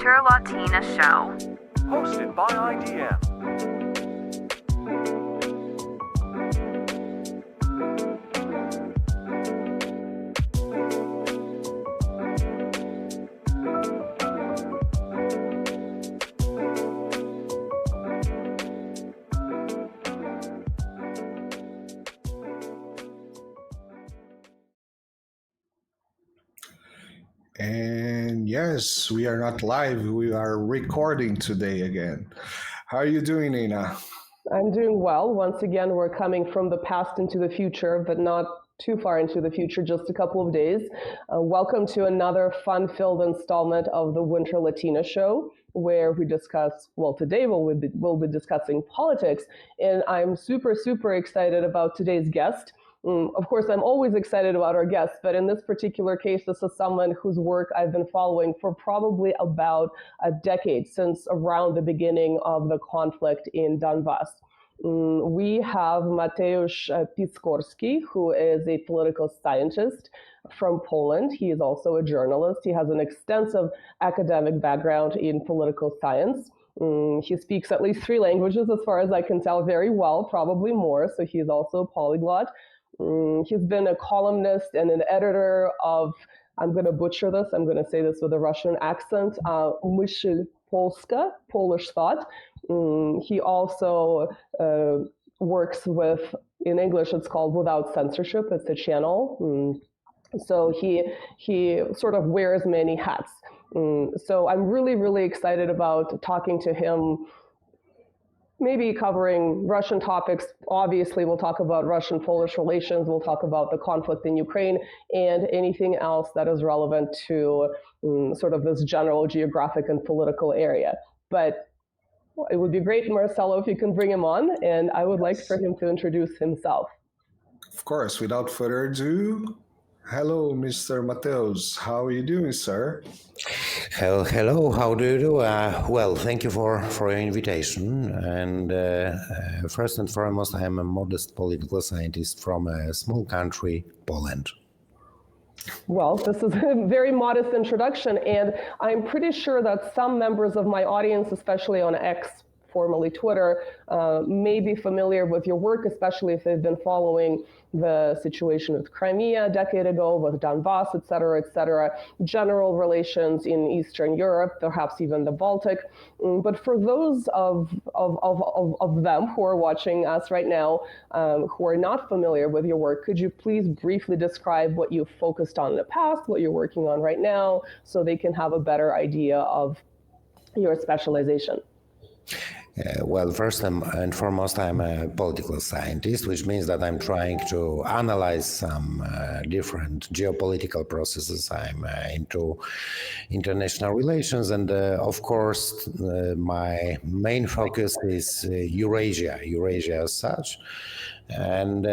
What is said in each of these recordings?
Winter Latina show. Hosted by IDM. And yes, we are not live. We are recording today again. How are you doing, Nina? I'm doing well. Once again, we're coming from the past into the future, but not too far into the future, just a couple of days. Welcome to another fun-filled installment of the Winter Latina show, where we discuss, well, today we'll be discussing politics, and I'm super excited about today's guest. Of course, I'm always excited about our guests, but in this particular case, this is someone whose work I've been following for probably about a decade, since around the beginning of the conflict in Donbass. We have Mateusz Piskorski, who is a political scientist from Poland. He is also a journalist. He has an extensive academic background in political science. He speaks at least 3 languages, as far as I can tell, very well, probably more, so he's also a polyglot. He's been a columnist and an editor of, I'm going to butcher this, I'm going to say this with a Russian accent, Myśl Polska, Polish Thought. He also works with, in English it's called Without Censorship, it's a channel. So he sort of wears many hats. So I'm really excited about talking to him, maybe covering Russian topics. Obviously, we'll talk about Russian-Polish relations, we'll talk about the conflict in Ukraine, and anything else that is relevant to sort of this general geographic and political area. But it would be great, Marcelo, if you can bring him on, and I would like for him to introduce himself. Of course, without further ado, hello, Mr. Mateus. How are you doing, sir? Hello, how do you do? Well, thank you for your invitation. And first and foremost, I am a modest political scientist from a small country, Poland. Well, this is a very modest introduction, and I'm pretty sure that some members of my audience, especially on X, formerly Twitter, may be familiar with your work, especially if they've been following the situation with Crimea a decade ago, with Donbass, et cetera, general relations in Eastern Europe, perhaps even the Baltic. But for those of them who are watching us right now, who are not familiar with your work, could you please briefly describe what you've focused on in the past, what you're working on right now, so they can have a better idea of your specialization? Well, first and foremost, I'm a political scientist, which means that I'm trying to analyze some different geopolitical processes. I'm into international relations, and of course, my main focus is Eurasia as such, and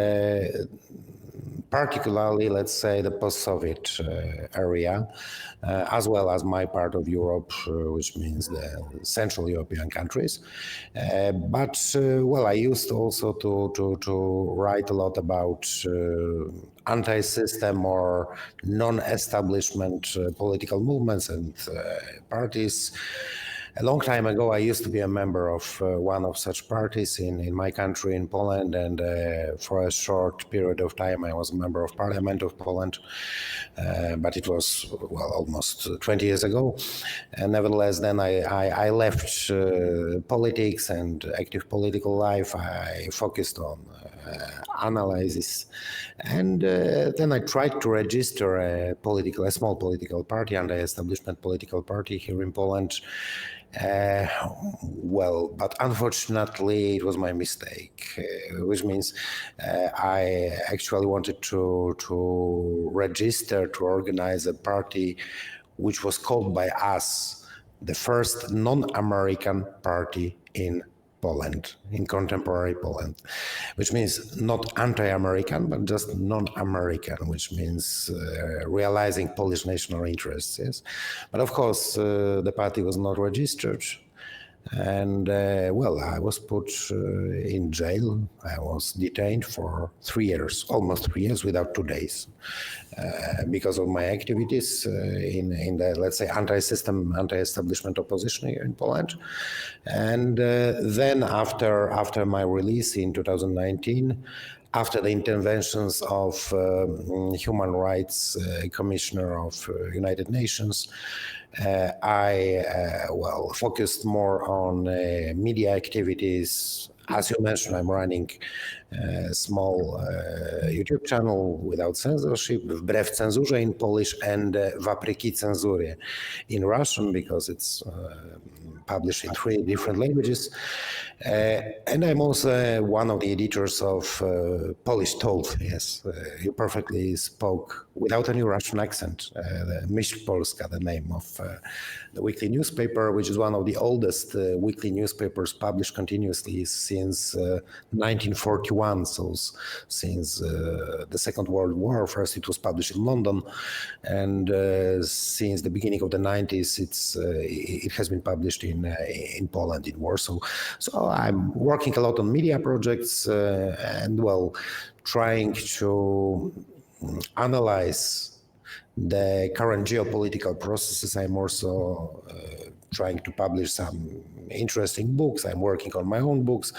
particularly, let's say, the post-Soviet area, as well as my part of Europe, which means the Central European countries. Well, I used also to write a lot about anti-system or non-establishment political movements and parties. A long time ago, I used to be a member of one of such parties in my country, in Poland, and for a short period of time, I was a member of Parliament of Poland, but it was, well, almost 20 years ago. And nevertheless, then I left politics and active political life. I focused on analysis, and then I tried to register a small political party, anti-establishment political party here in Poland. Well, but unfortunately, it was my mistake, which means I actually wanted to register, to organize a party which was called by us the first non-American party in Poland, in contemporary Poland, which means not anti-American, but just non-American, which means realizing Polish national interests. Yes, but of course the party was not registered, And well, I was put in jail. I was detained for 3 years, almost 3 years, without 2 days, because of my activities in the, let's say, anti-system, anti-establishment opposition here in Poland. And then after my release in 2019, after the interventions of Human Rights Commissioner of United Nations, I focused more on media activities. As you mentioned, I'm running a small YouTube channel without censorship, Wbrew Cenzurze in Polish, and Wapryki Cenzurie in Russian, because it's published in 3 different languages. And I'm also one of the editors of Polish Told. Yes, you perfectly spoke without any Russian accent. Myśl Polska, the name of the weekly newspaper, which is one of the oldest weekly newspapers published continuously since 1941. So since the Second World War. First, it was published in London, and since the beginning of the 90s, it has been published in Poland, in Warsaw. So I'm working a lot on media projects and trying to analyze the current geopolitical processes. I'm also trying to publish some interesting books. I'm working on my own books,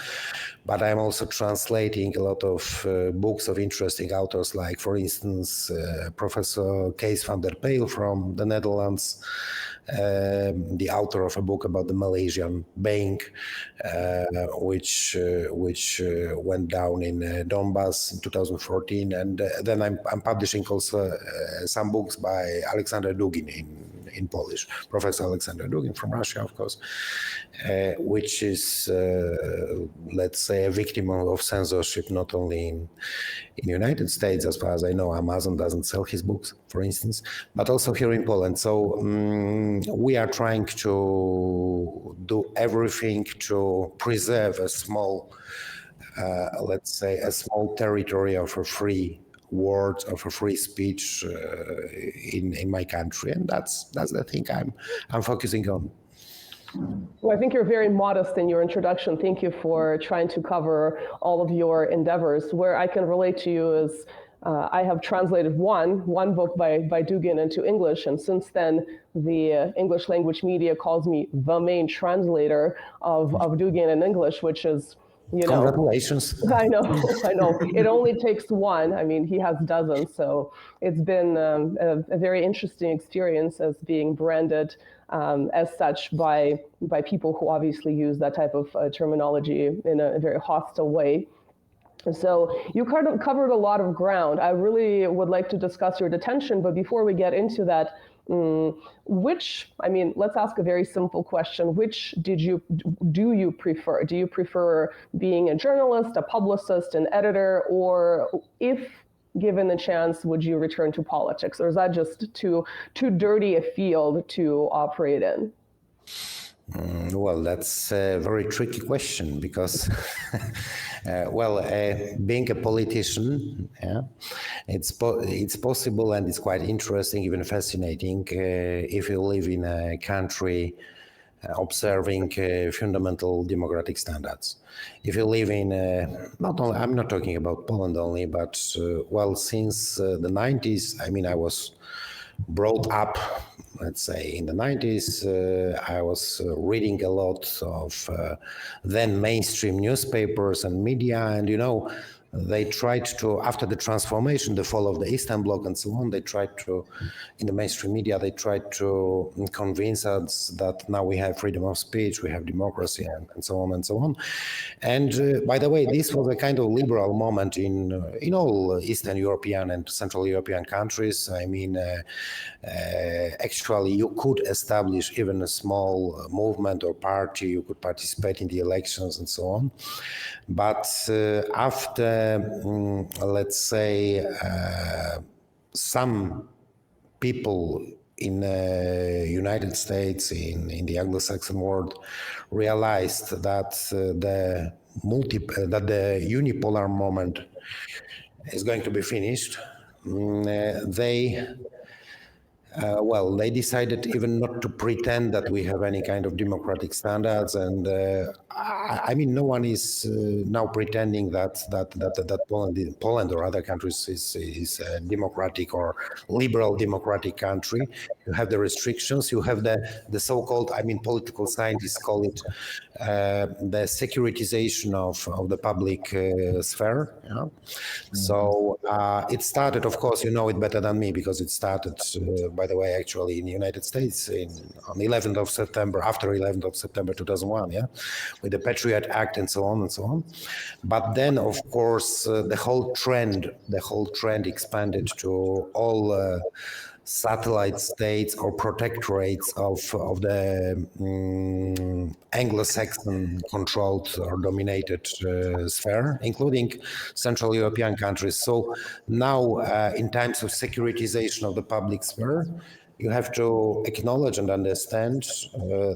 but I'm also translating a lot of books of interesting authors, like, for instance, Professor Kees van der Pijl from the Netherlands, the author of a book about the Malaysian Bank, which went down in Donbass in 2014, and then I'm publishing also some books by Aleksander Dugin in Polish, Professor Aleksander Dugin from Russia, of course, which is, let's say, a victim of censorship, not only in the United States. As far as I know, Amazon doesn't sell his books, for instance, but also here in Poland. So we are trying to do everything to preserve a small, let's say, a small territory of a free word, of a free speech in my country, and that's the thing I'm focusing on. Well, I think you're very modest in your introduction. Thank you for trying to cover all of your endeavors. Where I can relate to you is I have translated one book by Dugin into English, and since then the English language media calls me the main translator of Dugin in English, which is, you know, congratulations. I know. It only takes one. I mean, he has dozens. So it's been a very interesting experience as being branded as such by people who obviously use that type of terminology in a very hostile way. So you covered a lot of ground. I really would like to discuss your detention, but before we get into that, let's ask a very simple question. Which do you prefer? Do you prefer being a journalist, a publicist, an editor, or if given the chance, would you return to politics? Or is that just too dirty a field to operate in? Well, that's a very tricky question because, being a politician, it's possible, and it's quite interesting, even fascinating, if you live in a country observing fundamental democratic standards. If you live in, I'm not talking about Poland only, but since the 90s, I mean, I was brought up, let's say, in the 90s. I was reading a lot of then mainstream newspapers and media, and they tried to, after the transformation, the fall of the Eastern Bloc and so on, they tried to, in the mainstream media, they tried to convince us that now we have freedom of speech, we have democracy, and so on and so on. And by the way, this was a kind of liberal moment in all Eastern European and Central European countries. I mean, actually, you could establish even a small movement or party, you could participate in the elections and so on. But after, let's say, some people in the United States, in the Anglo-Saxon world, realized that the unipolar moment is going to be finished. They well, they decided even not to pretend that we have any kind of democratic standards, and I mean, no one is now pretending that Poland or other countries is a democratic or liberal democratic country. You have the restrictions. You have the so-called, I mean, political scientists call it the securitization of the public sphere. You know? So it started, of course, you know it better than me because it started, by the way, actually in the United States on 11th of September, after 11th of September 2001, yeah, with the Patriot Act and so on and so on. But then, of course, the whole trend expanded to all satellite states or protectorates of the Anglo-Saxon controlled or dominated sphere, including Central European countries. So now, in times of securitization of the public sphere, you have to acknowledge and understand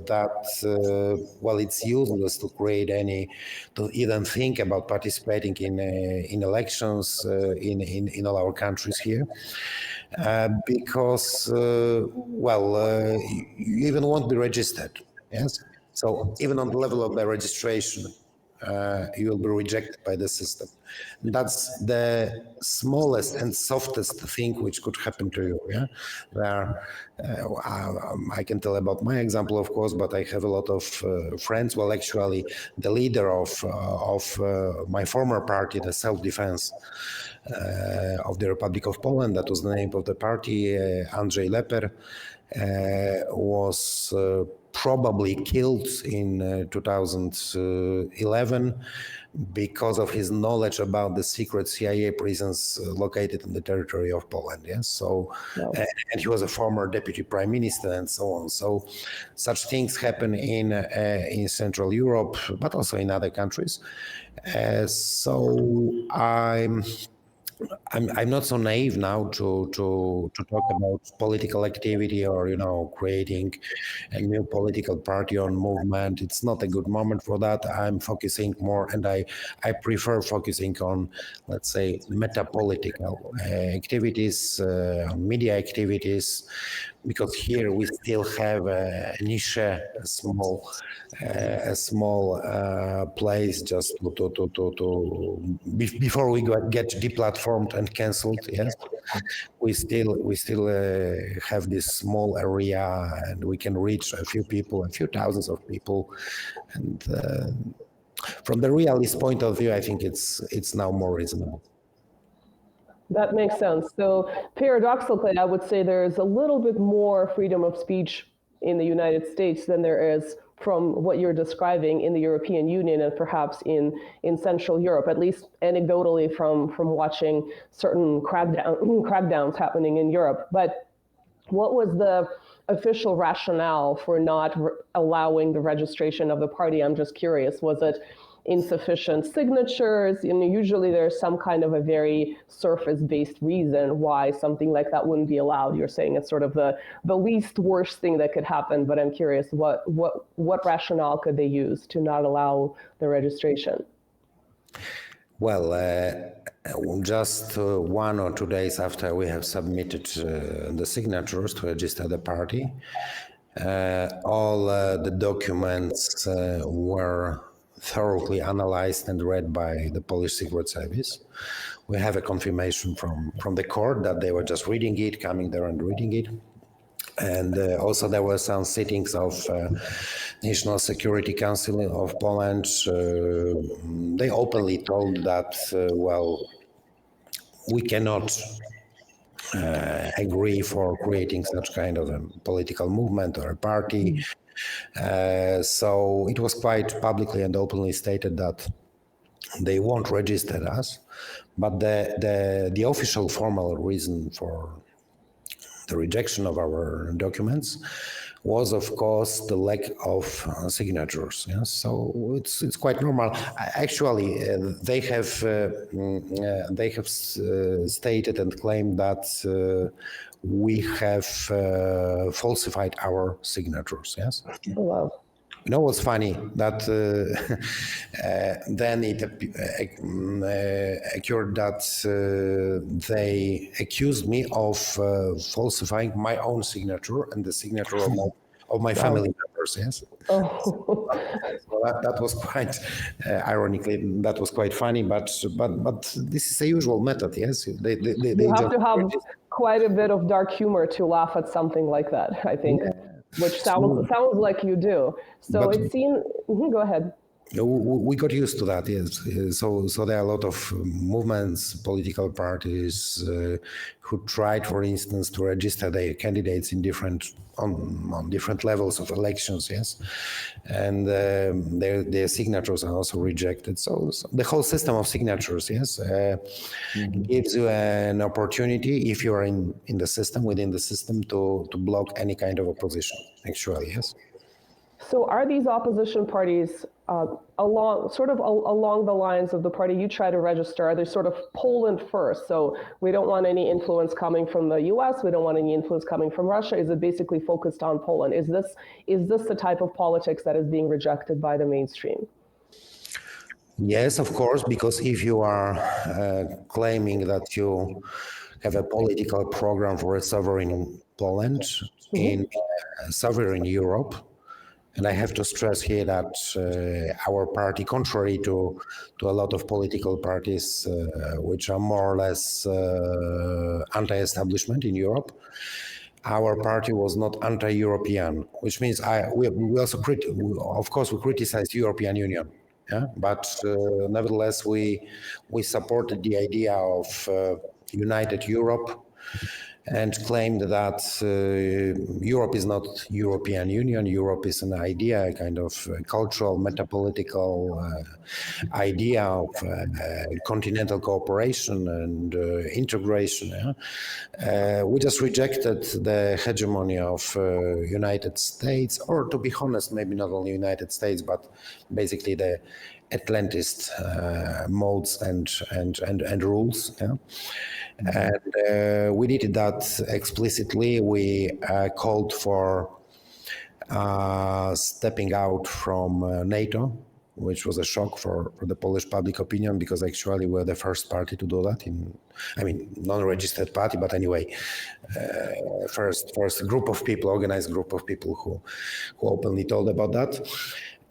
that, well, it's useless to to even think about participating in elections in all our countries here. Because, well, you even won't be registered, yes? So even on the level of the registration, you will be rejected by the system. That's the smallest and softest thing which could happen to you, yeah? Where, I can tell about my example, of course, but I have a lot of friends. Well, actually, the leader of my former party, the Self-Defense, of the Republic of Poland, that was the name of the party, Andrzej Leper, was probably killed in 2011 because of his knowledge about the secret CIA prisons located in the territory of Poland. Yes, so and he was a former deputy prime minister and so on. So such things happen in Central Europe, but also in other countries. So I'm not so naive now to talk about political activity or, you know, creating a new political party or movement. It's not a good moment for that. I'm focusing more, and I prefer focusing on, let's say, metapolitical activities, media activities, because here we still have a niche, a small place just to before we get deplatformed and cancelled. Yes, we still have this small area, and we can reach a few people, a few thousands of people, and from the realist point of view, I think it's now more reasonable. That makes sense. So paradoxically, I would say there's a little bit more freedom of speech in the United States than there is from what you're describing in the European Union and perhaps in Central Europe, at least anecdotally from watching certain crackdowns happening in Europe. But what was the official rationale for not allowing the registration of the party? I'm just curious. Was it insufficient signatures? And usually there's some kind of a very surface-based reason why something like that wouldn't be allowed. You're saying it's sort of the least worst thing that could happen, but I'm curious what rationale could they use to not allow the registration? Well, just 1 or 2 days after we have submitted the signatures to register the party, all the documents were thoroughly analyzed and read by the Polish Secret Service. We have a confirmation from the court that they were just reading it, coming there and reading it. And also there were some sittings of National Security Council of Poland. They openly told that, well, we cannot agree for creating such kind of a political movement or a party. So it was quite publicly and openly stated that they won't register us, but the official formal reason for the rejection of our documents was, of course, the lack of signatures. Yeah? So it's quite normal. Actually, they have stated and claimed that we have falsified our signatures. Yes. Oh, wow. You know what's funny? That then it occurred that they accused me of falsifying my own signature and the signature of my family members. Yes. Oh, So that was quite, ironically, that was quite funny. But this is a usual method. Yes. They you have just to have quite a bit of dark humor to laugh at something like that, I think, which sounds like you do. So But- it seems. Go ahead. We got used to that, yes. So there are a lot of movements, political parties who tried, for instance, to register their candidates in on different levels of elections, yes, and their signatures are also rejected. So the whole system of signatures, yes, gives you an opportunity if you are in the system, within the system, to block any kind of opposition. Actually, yes. So are these opposition parties along the lines of the party you try to register? Are they sort of Poland first? So we don't want any influence coming from the U.S. We don't want any influence coming from Russia. Is it basically focused on Poland? Is this the type of politics that is being rejected by the mainstream? Yes, of course, because if you are claiming that you have a political program for a sovereign Poland in sovereign Europe, and I have to stress here that our party, contrary to a lot of political parties which are more or less anti-establishment in Europe, our party was not anti-European, which means we also of course we criticized European Union, yeah, but nevertheless we supported the idea of united Europe, and claimed that Europe is not European Union. Europe is an idea, a kind of cultural, metapolitical idea of continental cooperation and integration. Yeah? We just rejected the hegemony of United States, or to be honest, maybe not only United States, but basically the Atlantist modes and rules. Yeah? And we did that explicitly. We called for stepping out from NATO, which was a shock for the Polish public opinion, because actually we're the first party to do that non-registered party, but anyway, first group of people, organized group of people who openly told about that.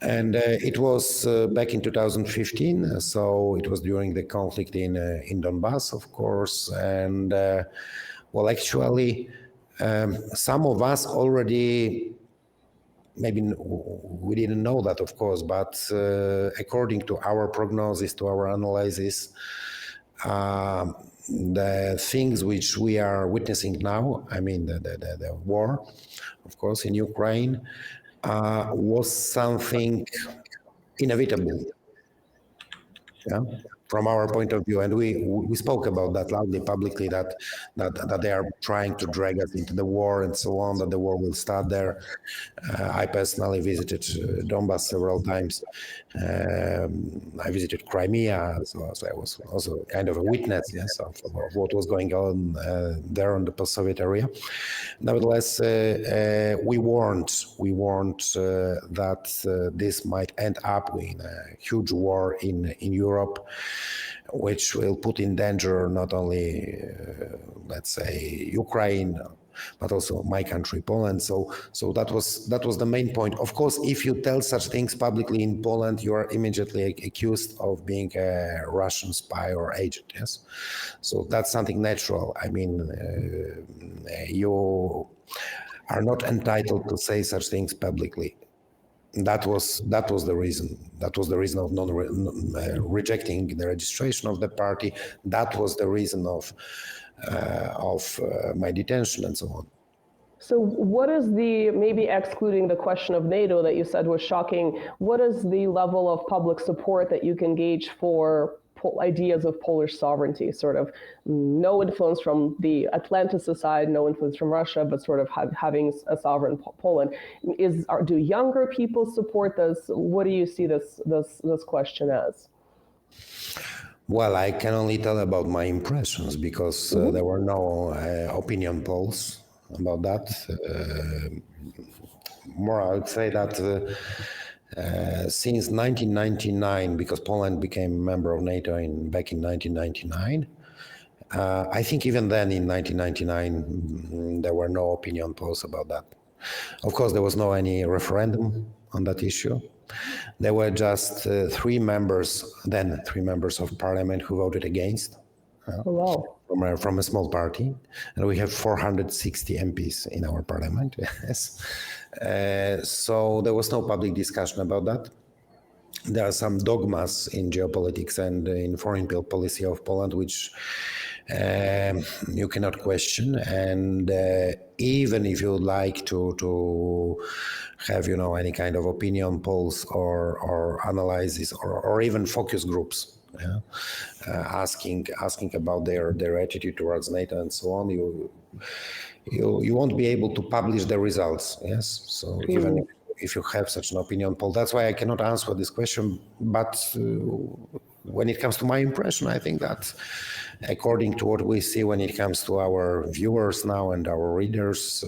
And it was back in 2015, so it was during the conflict in Donbass, of course. And well, actually, some of us already, maybe we didn't know that, of course, but according to our prognosis, to our analysis, the things which we are witnessing now, I mean the war, of course, in Ukraine, was something inevitable, yeah, from our point of view. And we spoke about that loudly, publicly, that they are trying to drag us into the war and so on, that the war will start there. I personally visited Donbass several times. I visited Crimea, so I was also kind of a witness, yes, of what was going on there in the post-Soviet area. Nevertheless, we warned that this might end up in a huge war in Europe, which will put in danger not only, let's say, Ukraine, but also my country, Poland. So that was the main point. Of course, if you tell such things publicly in Poland, you are immediately accused of being a Russian spy or agent. Yes, so that's something natural. I mean, you are not entitled to say such things publicly. That was the reason. That was the reason of rejecting the registration of the party. That was the reason of my detention and so on. So what is maybe excluding the question of NATO that you said was shocking, what is the level of public support that you can gauge for ideas of Polish sovereignty, sort of no influence from the Atlanticist side, no influence from Russia, but sort of having a sovereign Poland? Do younger people support this? What do you see this question as? Well, I can only tell about my impressions, because there were no opinion polls about that. more, I would say that since 1999, because Poland became a member of NATO back in 1999, I think even then in 1999, there were no opinion polls about that. Of course, there was no any referendum on that issue. There were just three members of parliament who voted against. Wow. From a small party, and we have 460 MPs in our parliament. Yes, so there was no public discussion about that. There are some dogmas in geopolitics and in foreign policy of Poland which you cannot question, and even if you would like to have any kind of opinion polls or analysis or even focus groups. Yeah. Asking about their attitude towards NATO and so on, you won't be able to publish the results. Yes, so even if you have such an opinion poll, that's why I cannot answer this question. But when it comes to my impression, I think that according to what we see when it comes to our viewers now and our readers,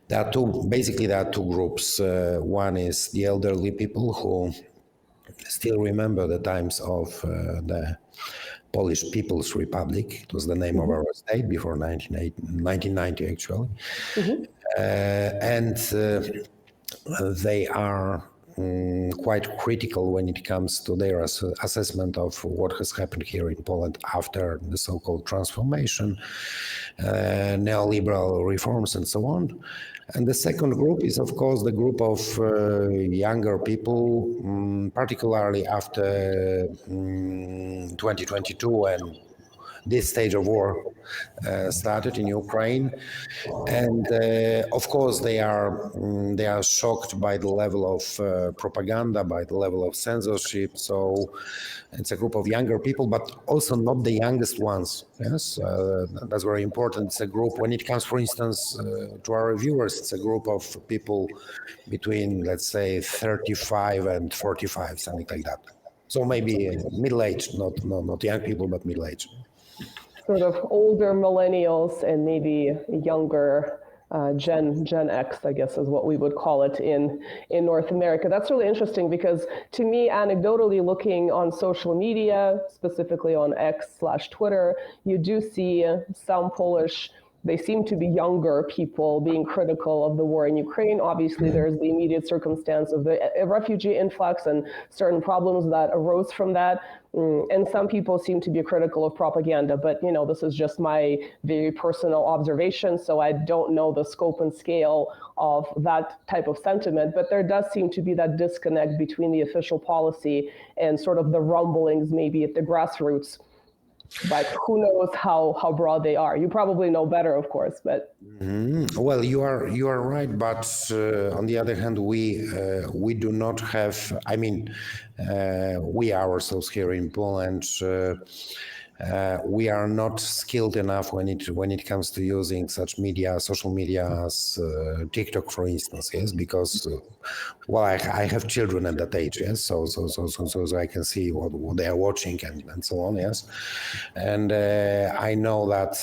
there are two groups. One is the elderly people who still remember the times of the Polish People's Republic. It was the name of our state before 1990, actually. And they are quite critical when it comes to their assessment of what has happened here in Poland after the so-called transformation, neoliberal reforms, and so on. And the second group is, of course, the group of younger people, particularly after 2022 and this stage of war started in Ukraine, and of course they are shocked by the level of propaganda, by the level of censorship. So it's a group of younger people, but also not the youngest ones. Yes, that's very important. It's a group. When it comes, for instance, to our viewers, it's a group of people between, let's say, 35 and 45, something like that. So maybe middle-aged, not young people, but middle-aged. Sort of older millennials and maybe younger Gen X, I guess is what we would call it in North America. That's really interesting because to me, anecdotally, looking on social media, specifically on X/Twitter, you do see some Polish, they seem to be younger people being critical of the war in Ukraine. Obviously, there's the immediate circumstance of the refugee influx and certain problems that arose from that. And some people seem to be critical of propaganda, but this is just my very personal observation, so I don't know the scope and scale of that type of sentiment. But there does seem to be that disconnect between the official policy and sort of the rumblings maybe at the grassroots. But who knows how broad they are? You probably know better, of course. But well, you are right. But on the other hand, we do not have. I mean, we ourselves here in Poland, we are not skilled enough when it comes to using such social media as TikTok, for instance. Yes, because I have children at that age. Yes, so I can see what they are watching and so on. Yes, and I know that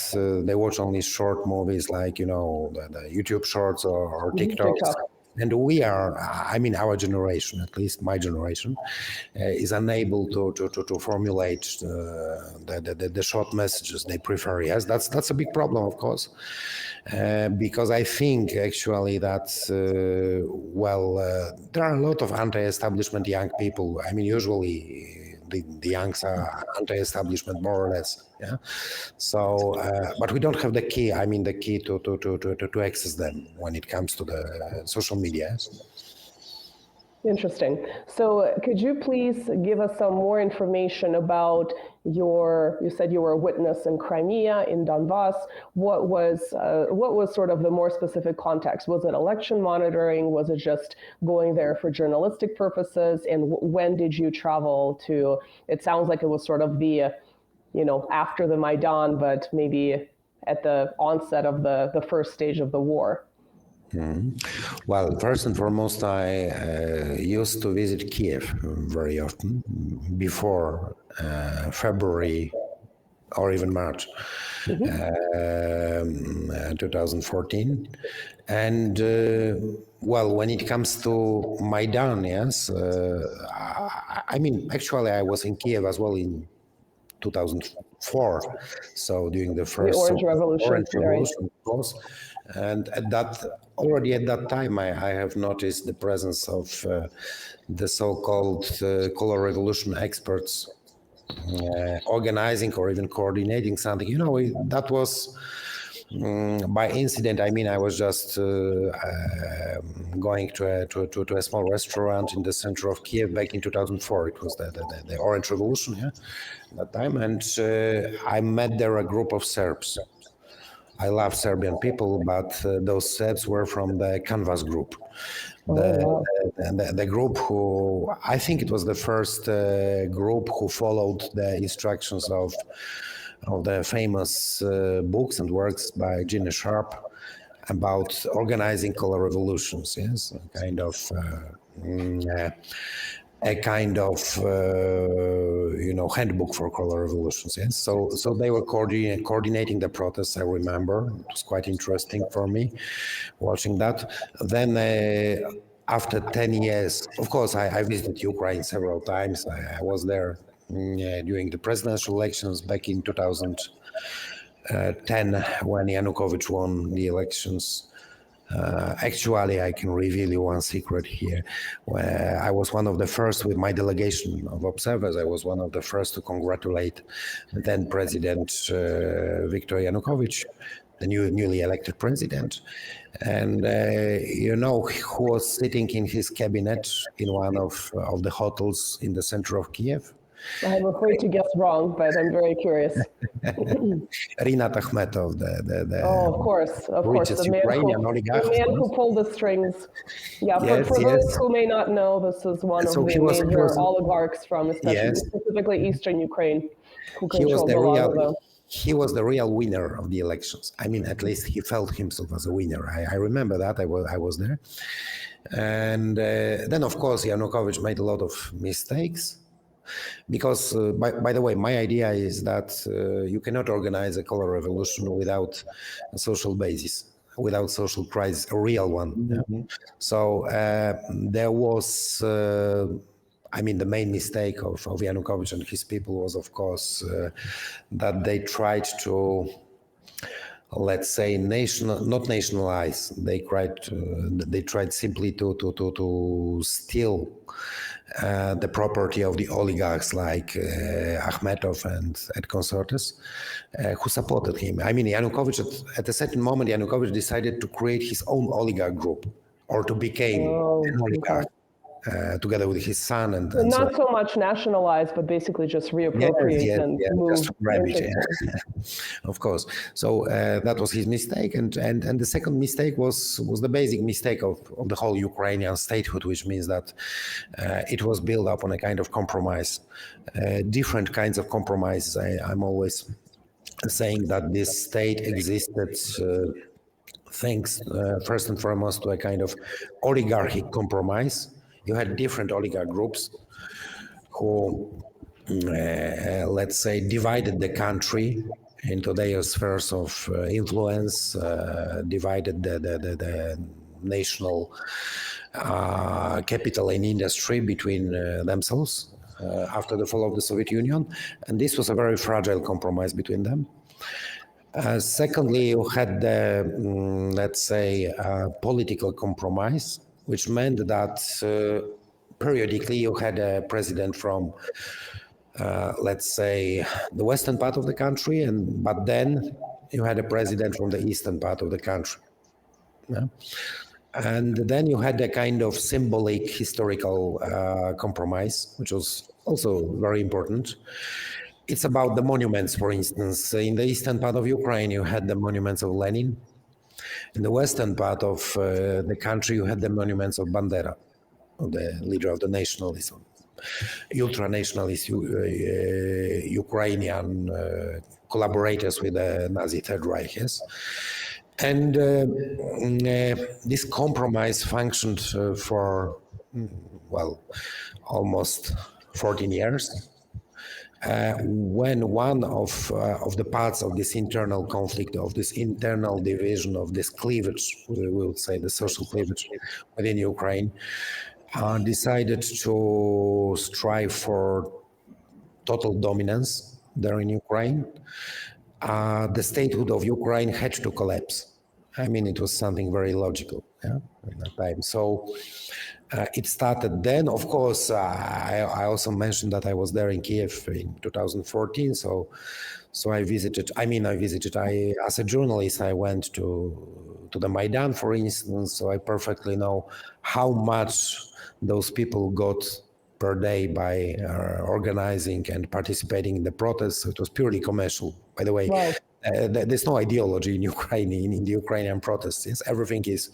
they watch only short movies like the YouTube Shorts or TikToks. TikTok. And we are, I mean, our generation, at least my generation, is unable to formulate the short messages they prefer. Yes, that's a big problem, of course, because I think actually that, there are a lot of anti-establishment young people. I mean, usually the youngs are anti-establishment more or less. Yeah. So, but we don't have the key. I mean, the key to access them when it comes to the social media. Interesting. So could you please give us some more information about you said you were a witness in Crimea, in Donbass. What was sort of the more specific context? Was it election monitoring? Was it just going there for journalistic purposes? And when did you travel to, it sounds like it was sort of the, after the Maidan, but maybe at the onset of the first stage of the war. Mm-hmm. Well, first and foremost, I used to visit Kiev very often before February or even March 2014. And well, when it comes to Maidan, yes, I mean, actually, I was in Kiev as well in 2004, so during the first Orange Revolution, Orange right. Revolution, of course. And already at that time, I have noticed the presence of the so-called color revolution experts organizing or even coordinating something. You know, that was by incident. I mean, I was just going to a small restaurant in the center of Kiev back in 2004. It was the Orange Revolution, yeah, that time, and I met there a group of Serbs. I love Serbian people, but those Serbs were from the Canvas group. The group who, I think it was the first group who followed the instructions of the famous books and works by Gina Sharp about organizing color revolutions. Yes, a kind of handbook for color revolutions. Yes, so they were coordinating the protests. I remember it was quite interesting for me watching that. Then after 10 years, of course, I visited Ukraine several times. I was there during the presidential elections back in 2010 when Yanukovych won the elections. Actually, I can reveal you one secret here. Where I was one of the first with my delegation of observers. I was one of the first to congratulate the then President Viktor Yanukovych, the newly elected president. And who was sitting in his cabinet in one of the hotels in the center of Kiev? I'm afraid to guess wrong, but I'm very curious. Rinat Akhmetov, of course, richest Ukrainian oligarch. The man who pulled the strings. Yeah, yes, for those who may not know, this is one of the major oligarchs from specifically Eastern Ukraine, who controlled a lot of them. He was the real winner of the elections. I mean, at least he felt himself as a winner. I remember that. I was there. And then, of course, Yanukovych made a lot of mistakes. Because, by the way, my idea is that you cannot organize a color revolution without a social basis, without social crisis, a real one. Mm-hmm. So there was... the main mistake of Yanukovych and his people was, of course, that they tried to, let's say, not nationalize. They tried simply to steal the property of the oligarchs like Akhmetov and consorts who supported him. I mean, Yanukovych, at a certain moment, Yanukovych decided to create his own oligarch group or to become an oligarch. Together with his son and not so much nationalized, but basically just reappropriate and move. Just grab it, of course. So that was his mistake, and the second mistake was the basic mistake of the whole Ukrainian statehood, which means that it was built up on a kind of compromise, different kinds of compromises. I'm always saying that this state existed thanks first and foremost to a kind of oligarchic compromise. You had different oligarch groups who, let's say, divided the country into their spheres of influence, divided the national capital and industry between themselves after the fall of the Soviet Union. And this was a very fragile compromise between them. Secondly, you had the, let's say, political compromise, which meant that periodically you had a president from, let's say, the western part of the country, but then you had a president from the eastern part of the country. Yeah? And then you had a kind of symbolic historical compromise, which was also very important. It's about the monuments, for instance. In the eastern part of Ukraine, you had the monuments of Lenin. In the western part of the country, you had the monuments of Bandera, of the leader of the nationalism, ultra-nationalist Ukrainian collaborators with the Nazi Third Reich. Yes? And this compromise functioned for, almost 14 years. when one of the parts of this internal conflict, of this internal division, of this cleavage, we would say the social cleavage within Ukraine, decided to strive for total dominance there in Ukraine, the statehood of Ukraine had to collapse. I mean, it was something very logical, yeah, at that time. So it started then. Of course, I also mentioned that I was there in Kiev in 2014. So I visited. As a journalist, I went to the Maidan, for instance. So I perfectly know how much those people got per day by organizing and participating in the protests. So it was purely commercial, by the way. Wow. There's no ideology in Ukraine, in the Ukrainian protests. Yes, everything is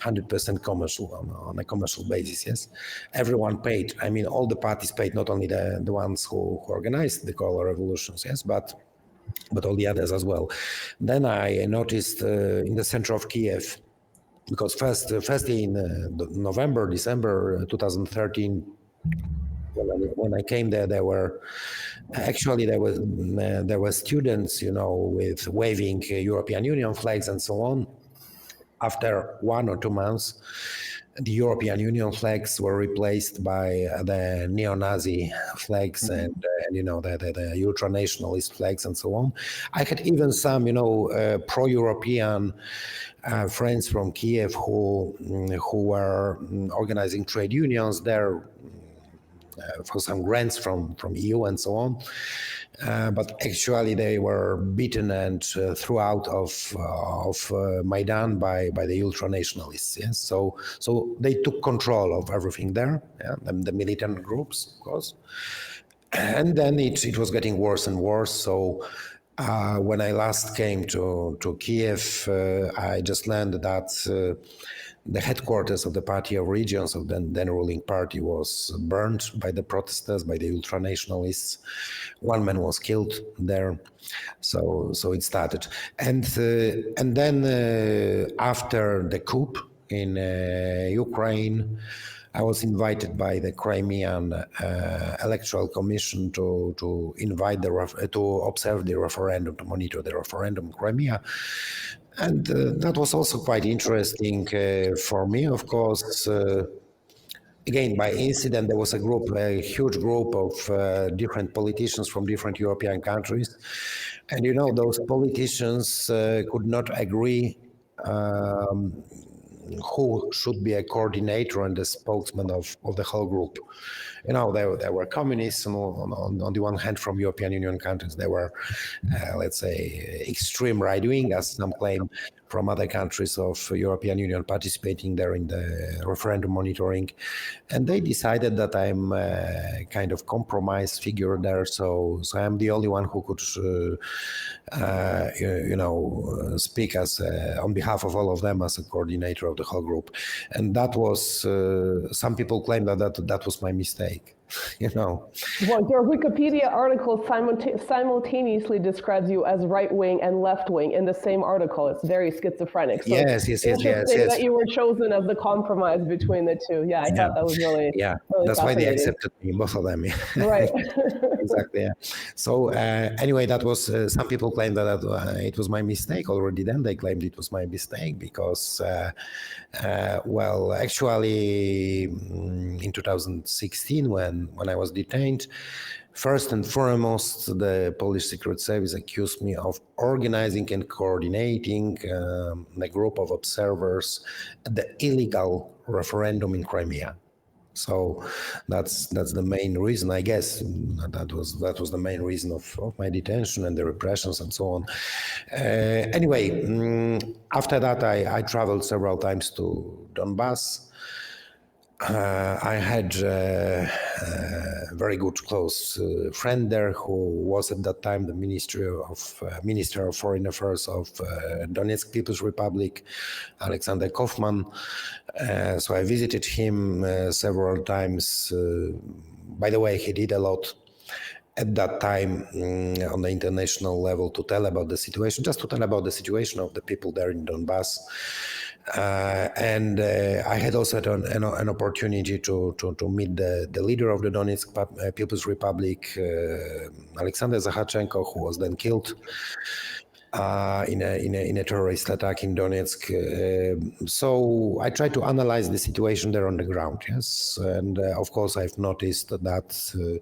100% commercial on a commercial basis. Yes, everyone paid. I mean, all the parties paid, not only the ones who organized the color revolutions. Yes, but all the others as well. Then I noticed in the center of Kiev, because firstly in November, December 2013. When I came there, there were students, with waving European Union flags and so on. After 1 or 2 months, the European Union flags were replaced by the neo-Nazi flags and the ultra-nationalist flags and so on. I had even some, pro-European friends from Kiev who were organizing trade unions there. For some grants from EU and so on, but actually they were beaten and thrown out of Maidan by the ultra-nationalists. Yes? So they took control of everything there, yeah? The militant groups, of course. And then it was getting worse and worse. So when I last came to Kiev, I just learned that the headquarters of the Party of Regions, of the then ruling party, was burned by the protesters, by the ultra-nationalists. One man was killed there. So it started. And then after the coup in Ukraine, I was invited by the Crimean Electoral Commission to invite to observe the referendum, to monitor the referendum in Crimea. And that was also quite interesting for me, of course. Again, by incident, there was a huge group of different politicians from different European countries. And, those politicians could not agree who should be a coordinator and the spokesman of the whole group. There were communists on the one hand from European Union countries. There were, let's say, extreme right-wing, as some claim, from other countries of European Union participating there in the referendum monitoring. And they decided that I'm a kind of compromise figure there. So I'm the only one who could, speak as on behalf of all of them as a coordinator of the whole group. And that was, some people claim that was my mistake. Well, your Wikipedia article simultaneously describes you as right-wing and left-wing in the same article. It's very schizophrenic. So yes. That you were chosen as the compromise between the two. Yeah, I thought that was really That's why they accepted me, both of them. Right. Exactly. Yeah. So anyway, that was some people claim that it was my mistake already. Then they claimed it was my mistake because, actually, in 2016 when I was detained, first and foremost, the Polish Secret Service accused me of organizing and coordinating a group of observers at the illegal referendum in Crimea. So that's the main reason, I guess. That was the main reason of my detention and the repressions and so on. Anyway, after that, I traveled several times to Donbass. I had a very good close friend there who was at that time the Minister of Foreign Affairs of Donetsk People's Republic, Alexander Kaufman. So I visited him several times. By the way, he did a lot at that time on the international level to tell about the situation, just to tell about the situation of the people there in Donbass. And I had also an opportunity to meet the leader of the Donetsk People's Republic, Alexander Zaharchenko, who was then killed in a terrorist attack in Donetsk. So I tried to analyze the situation there on the ground. Yes, and of course I've noticed that.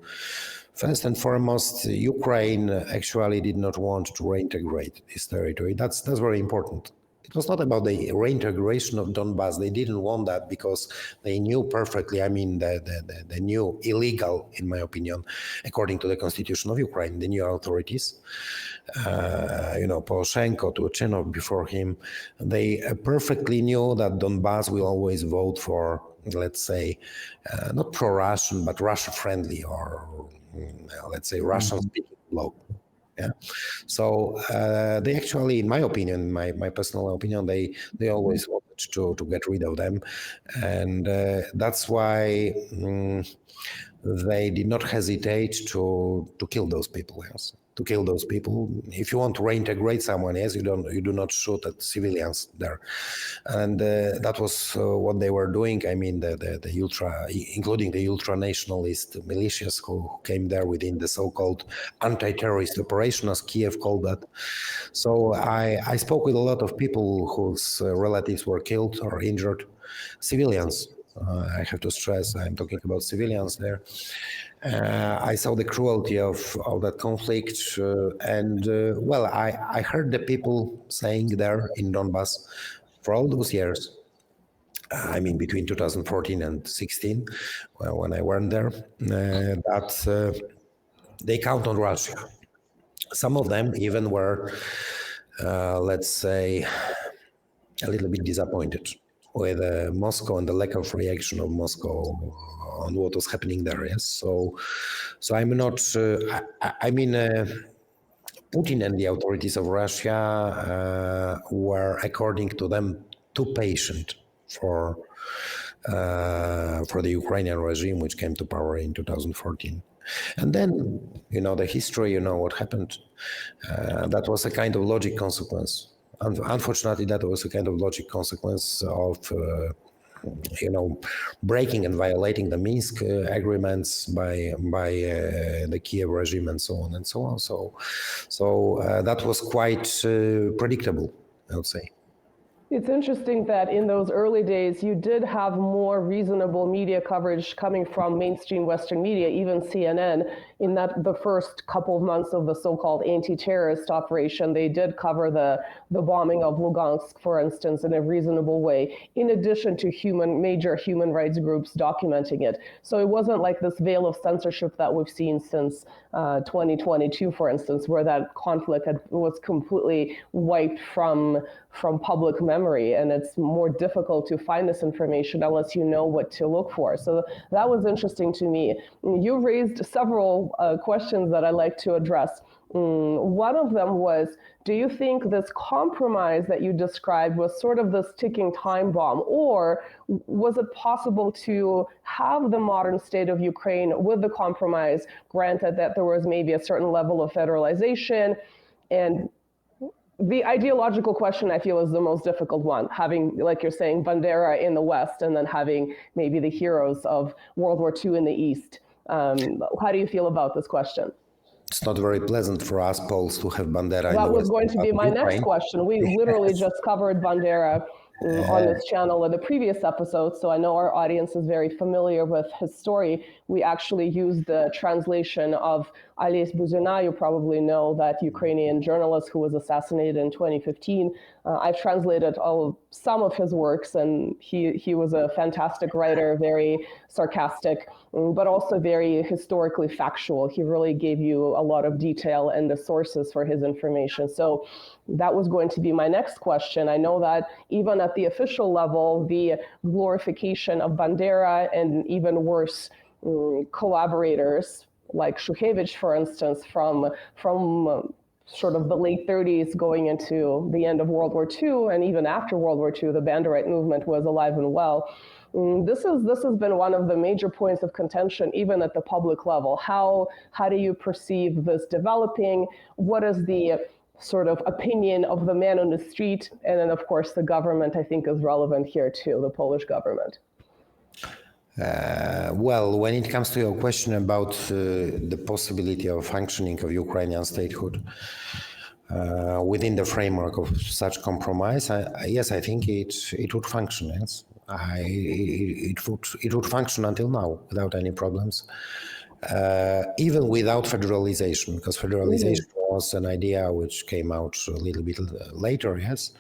First and foremost, Ukraine actually did not want to reintegrate this territory. That's very important. It was not about the reintegration of Donbass. They didn't want that because they knew perfectly, I mean, they knew illegal, in my opinion, according to the constitution of Ukraine, the new authorities, Poroshenko, Turchenov before him, they perfectly knew that Donbass will always vote for, let's say, not pro-Russian, but Russia-friendly or let's say Russian-speaking bloc. Yeah. So they actually, in my opinion, my personal opinion, they always wanted to get rid of them, and that's why they did not hesitate to kill those people. Yes. To kill those people. If you want to reintegrate someone, yes, you do not shoot at civilians there, and that was what they were doing. I mean, the ultra, including the ultra-nationalist militias who came there within the so-called anti-terrorist operation, as Kiev called that. So I spoke with a lot of people whose relatives were killed or injured, civilians. I have to stress, I'm talking about civilians there. I saw the cruelty of that conflict, and I heard the people saying there in Donbass for all those years, I mean between 2014 and 16, when I went there, that they count on Russia. Some of them even were, let's say, a little bit disappointed with Moscow and the lack of reaction of Moscow on what was happening there. Yes, so I'm not. I mean, Putin and the authorities of Russia were, according to them, too patient for the Ukrainian regime, which came to power in 2014. And then, the history. What happened. That was a kind of logic consequence. Unfortunately, that was a kind of logic consequence of, breaking and violating the Minsk agreements by the Kiev regime and so on and so on. So that was quite predictable, I would say. It's interesting that in those early days, you did have more reasonable media coverage coming from mainstream Western media, even CNN, in that the first couple of months of the so-called anti-terrorist operation, they did cover the bombing of Lugansk, for instance, in a reasonable way, in addition to major human rights groups documenting it. So it wasn't like this veil of censorship that we've seen since 2022, for instance, where that conflict was completely wiped from public memory, and it's more difficult to find this information unless you know what to look for. So that was interesting to me. You raised several questions that I'd like to address. One of them was, do you think this compromise that you described was sort of this ticking time bomb, or was it possible to have the modern state of Ukraine with the compromise, granted that there was maybe a certain level of federalization? And the ideological question, I feel, is the most difficult one, having, like you're saying, Bandera in the West and then having maybe the heroes of World War II in the East. How do you feel about this question? It's not very pleasant for us Poles to have Bandera. That was going to be my next question. We literally just covered Bandera on this channel in the previous episode, so I know our audience is very familiar with his story. We actually used the translation of Ales Buzina. You probably know that Ukrainian journalist who was assassinated in 2015. I've translated some of his works, and he was a fantastic writer, very sarcastic, but also very historically factual. He really gave you a lot of detail and the sources for his information. So that was going to be my next question. I know that even at the official level, the glorification of Bandera and even worse, collaborators like Shukhevich, for instance, from sort of the late 30s going into the end of World War II, and even after World War II, the Banderite movement was alive and well. This has been one of the major points of contention, even at the public level. How do you perceive this developing? What is the sort of opinion of the man on the street. And then, of course, the government, I think, is relevant here too, the Polish government. Well, when it comes to your question about the possibility of functioning of Ukrainian statehood within the framework of such compromise, yes, I think it would function. Yes, it would function until now without any problems, even without federalization, because federalization was an idea which came out a little bit later. Yes.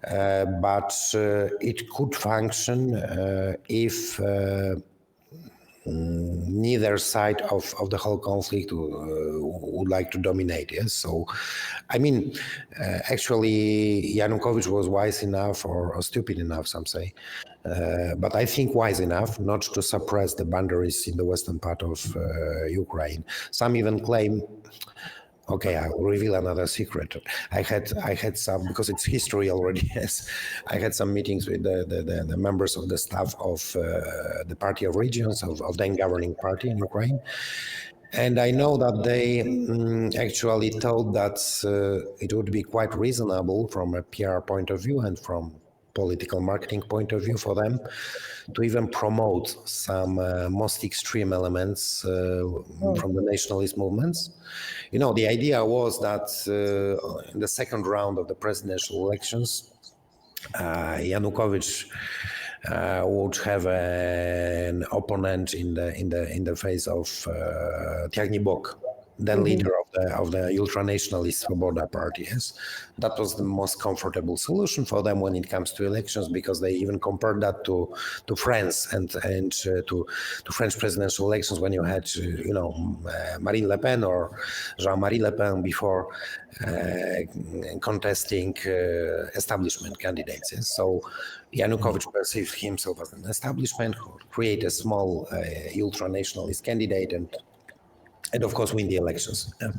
But it could function if neither side of the whole conflict would like to dominate. Yes, so I mean, actually, Yanukovych was wise enough, or stupid enough, some say, but I think wise enough not to suppress the boundaries in the western part of Ukraine. Some even claim. Okay, I will reveal another secret. I had some, because it's history already. Yes, I had some meetings with the members of the staff of the Party of Regions, of then governing party in Ukraine, and I know that they actually thought that it would be quite reasonable from a PR point of view and from political marketing point of view for them to even promote some most extreme elements from the nationalist movements. You know, the idea was that in the second round of the presidential elections, Yanukovych would have an opponent in the face of Tyagnybok, then leader of the ultra-nationalist Svoboda party. Yes, that was the most comfortable solution for them when it comes to elections, because they even compared that to France and to French presidential elections when you had Marine Le Pen or Jean-Marie Le Pen before contesting establishment candidates. Yes? So Yanukovych perceived himself as an establishment who would create a small ultra-nationalist candidate and of course win the elections. Yeah.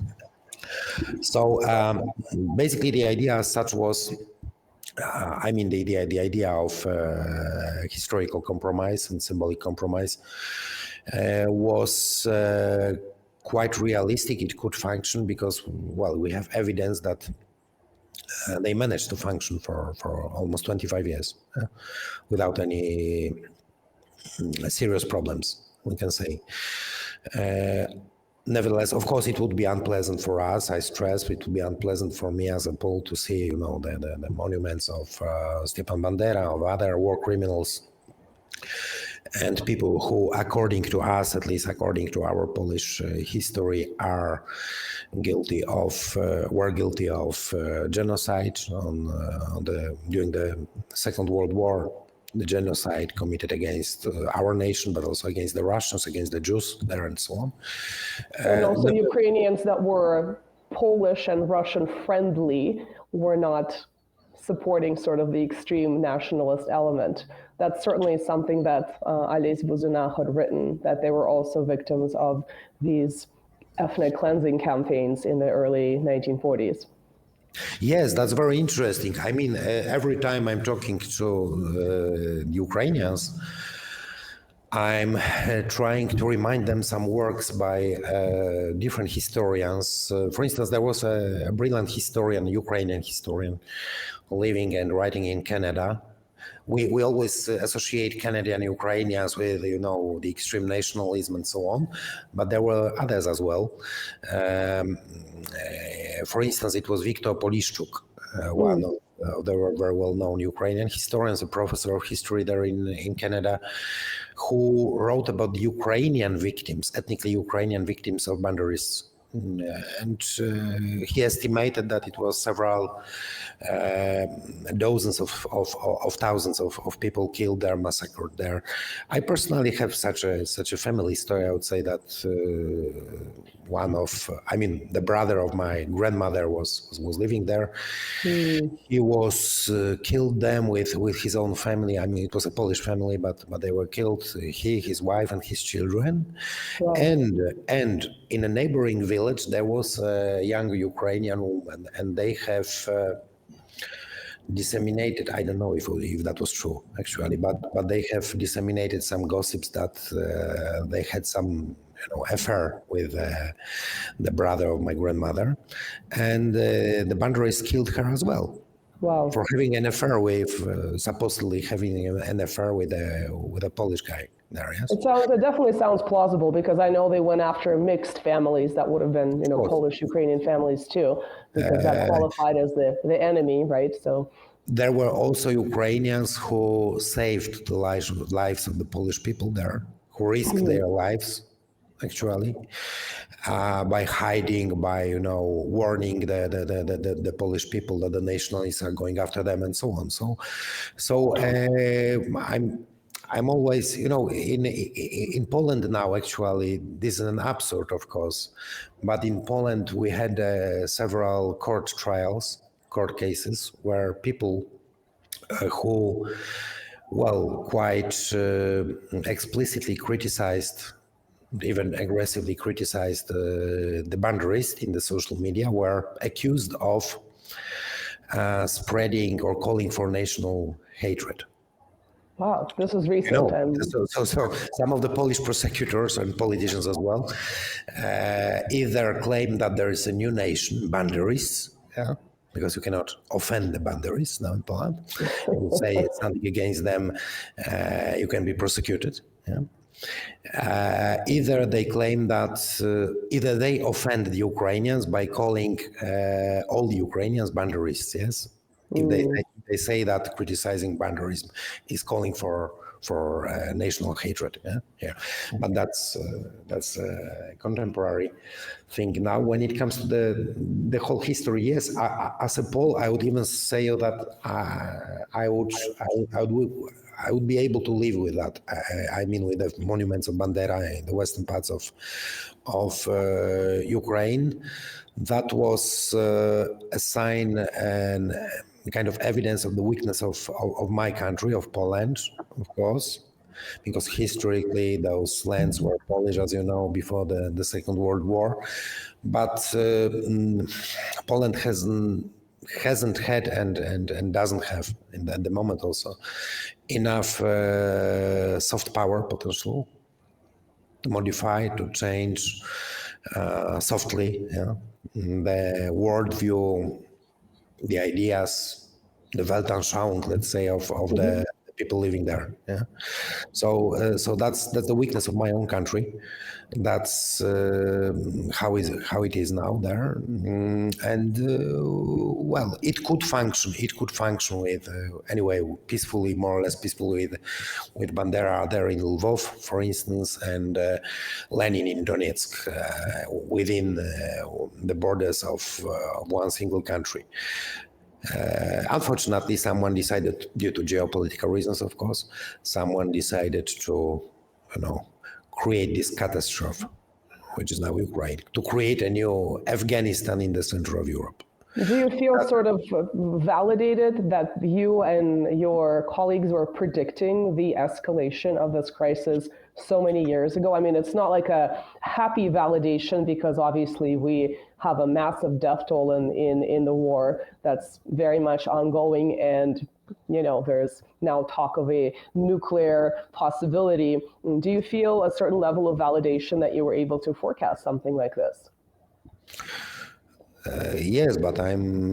So basically the idea as such was, the idea of historical compromise and symbolic compromise was quite realistic. It could function because, well, we have evidence that they managed to function for almost 25 years without any serious problems, we can say. Nevertheless, of course, it would be unpleasant for us. I stress it would be unpleasant for me as a Pole to see, the monuments of Stepan Bandera, of other war criminals, and people who, according to us, at least according to our Polish history, were guilty of genocide during the Second World War. The genocide committed against our nation, but also against the Russians, against the Jews there, and so on. And also Ukrainians that were Polish and Russian friendly were not supporting sort of the extreme nationalist element. That's certainly something that Ales Buzina had written, that they were also victims of these ethnic cleansing campaigns in the early 1940s. Yes, that's very interesting. I mean, every time I'm talking to Ukrainians, I'm trying to remind them some works by different historians. For instance, there was a brilliant historian, Ukrainian historian, living and writing in Canada. We always associate Canadian Ukrainians with, the extreme nationalism and so on, but there were others as well. For instance, it was Viktor Polishchuk, one of the very well-known Ukrainian historians, a professor of history there in Canada, who wrote about the Ukrainian victims, ethnically Ukrainian victims of boundaries. And he estimated that it was several dozens of thousands of people killed there, massacred there. I personally have such a family story. I would say that the brother of my grandmother was living there. He was killed them with his own family. I mean, it was a Polish family, but they were killed. He, his wife, and his children. Wow. And in a neighboring village, there was a young Ukrainian woman, and they have disseminated, I don't know if that was true actually, but they have disseminated some gossips that they had some affair with the brother of my grandmother, and the boundaries killed her as well. Wow. For having an affair with, supposedly having an affair with a Polish guy there, yes? It definitely sounds plausible, because I know they went after mixed families that would have been, Polish Ukrainian families too, because that qualified as the enemy, right? So there were also Ukrainians who saved the lives of the Polish people there, who risked their lives, actually, by hiding, by warning the Polish people that the nationalists are going after them, and so on. So I'm always, in Poland now, actually, this is an absurd, of course, but in Poland we had several court cases where people who, quite explicitly criticized, even aggressively criticized the banderists in the social media, were accused of spreading or calling for national hatred. wow, this is recent. So some of the Polish prosecutors and politicians as well either claim that there is a new nation, banderists, because you cannot offend the banderists now in Poland. You say something against them, you can be prosecuted. Either they claim that either they offend the Ukrainians by calling all the Ukrainians banderists, yes? If they say that criticizing banderism is calling for national hatred, but that's a contemporary thing now. When it comes to the whole history, yes, as a Pole, I would even say that I would be able to live with that. I mean, with the monuments of Bandera in the western parts of Ukraine. That was a sign and kind of evidence of the weakness of my country, of Poland, of course, because historically those lands were Polish, as you know, before the Second World War. But Poland hasn't had and doesn't have at the moment also enough soft power potential to modify, to change softly the worldview, the ideas, the Weltanschauung, let's say, of the people living there. So that's the weakness of my own country. That's how it is now there, and it could function. It could function with anyway peacefully, more or less peacefully, with Bandera there in Lvov, for instance, and Lenin in Donetsk, within the borders of one single country. Unfortunately, someone decided, due to geopolitical reasons, of course, someone decided to, create this catastrophe, which is now Ukraine, to create a new Afghanistan in the center of Europe. Do you feel sort of validated that you and your colleagues were predicting the escalation of this crisis so many years ago? I mean, it's not like a happy validation, because obviously we have a massive death toll in the war that's very much ongoing, and there's now talk of a nuclear possibility. Do you feel a certain level of validation that you were able to forecast something like this? Yes, but I'm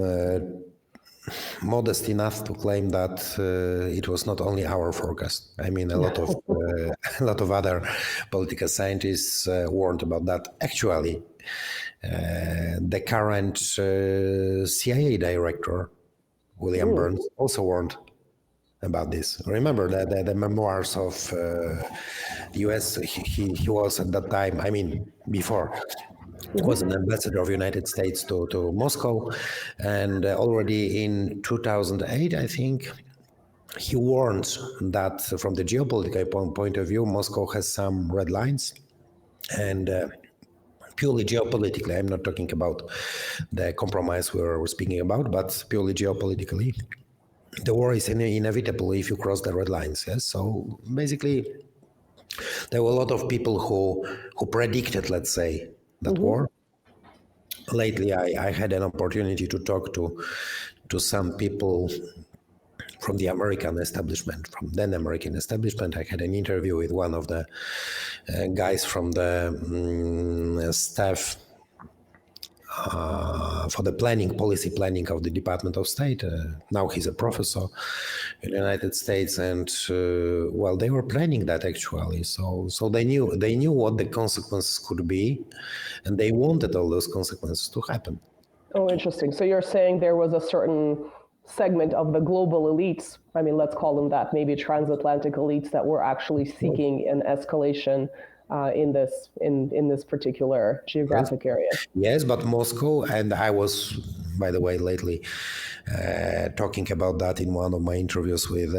modest enough to claim that it was not only our forecast. I mean, a lot of other political scientists warned about that. Actually, the current CIA director, William Burns, also warned about this. Remember the memoirs of the US, he was at that time, I mean, before, he was an ambassador of the United States to Moscow, and already in 2008, I think, he warned that from the geopolitical point of view, Moscow has some red lines, and purely geopolitically, I'm not talking about the compromise we're speaking about, but purely geopolitically, the war is inevitable if you cross the red lines. Yes, so basically, there were a lot of people who predicted, let's say, that war. Lately, I had an opportunity to talk to some people from the American establishment, from then American establishment. I had an interview with one of the guys from the staff for the policy planning of the Department of State. Now he's a professor in the United States, and they were planning that actually. So they knew what the consequences could be, and they wanted all those consequences to happen. Oh, interesting. So you're saying there was a certain segment of the global elites, I mean, let's call them that, maybe transatlantic elites, that were actually seeking an escalation in this particular geographic area. Yes, but Moscow, and I was, by the way, lately talking about that in one of my interviews with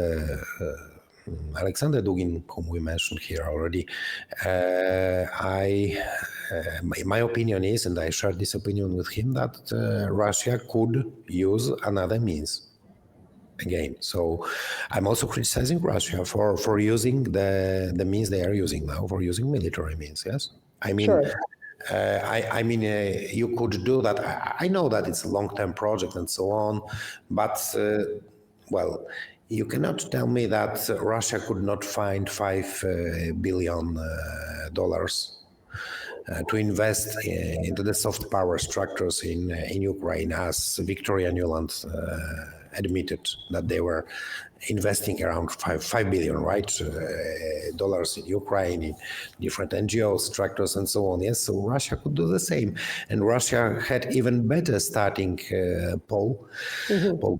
Alexander Dugin, whom we mentioned here already. My opinion is, and I share this opinion with him, that Russia could use another means. Again, so I'm also criticizing Russia for using the means they are using now, for using military means. Yes, I mean, sure. You could do that. I know that it's a long-term project and so on, but you cannot tell me that Russia could not find $5 billion to invest into the soft power structures in Ukraine, as Victoria Nuland admitted that they were investing around $5 billion, right, dollars in Ukraine, in different NGO structures and so on. Yes, so Russia could do the same, and Russia had even better starting pole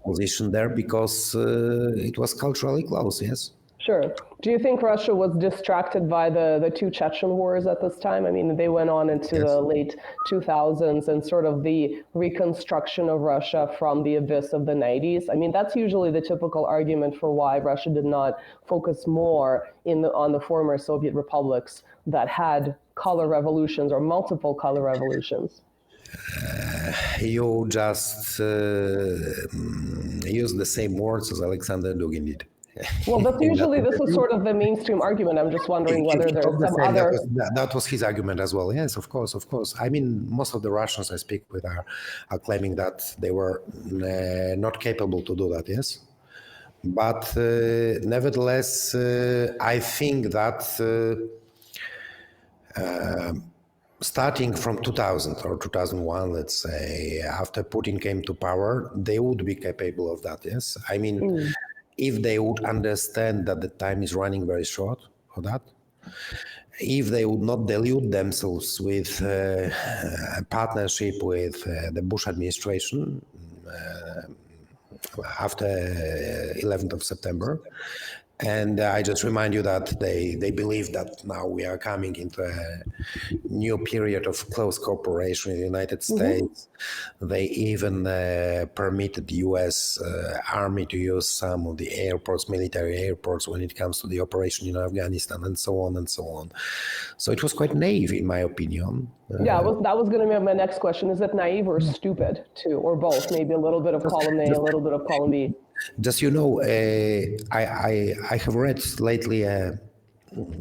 position there because it was culturally close. Yes. Sure. Do you think Russia was distracted by the two Chechen wars at this time? I mean, they went on into the late 2000s and sort of the reconstruction of Russia from the abyss of the 90s. I mean, that's usually the typical argument for why Russia did not focus more on the former Soviet republics that had color revolutions or multiple color revolutions. You just use the same words as Alexander Dugin did. Well, this is sort of the mainstream argument. I'm just wondering whether there's some other... That was his argument as well. Yes, of course. I mean, most of the Russians I speak with are claiming that they were not capable to do that, yes. But nevertheless, I think that starting from 2000 or 2001, let's say, after Putin came to power, they would be capable of that, yes. I mean... If they would understand that the time is running very short for that, if they would not delude themselves with a partnership with the Bush administration after 11th of September. And I just remind you that they believe that now we are coming into a new period of close cooperation in the United States. They even permitted the U.S. Army to use some of the airports, military airports, when it comes to the operation in Afghanistan, and so on and so on. So it was quite naive, in my opinion. That was going to be my next question. Is it naive or stupid, too, or both? Maybe a little bit of column A, a little bit of column B. Just, I have read lately,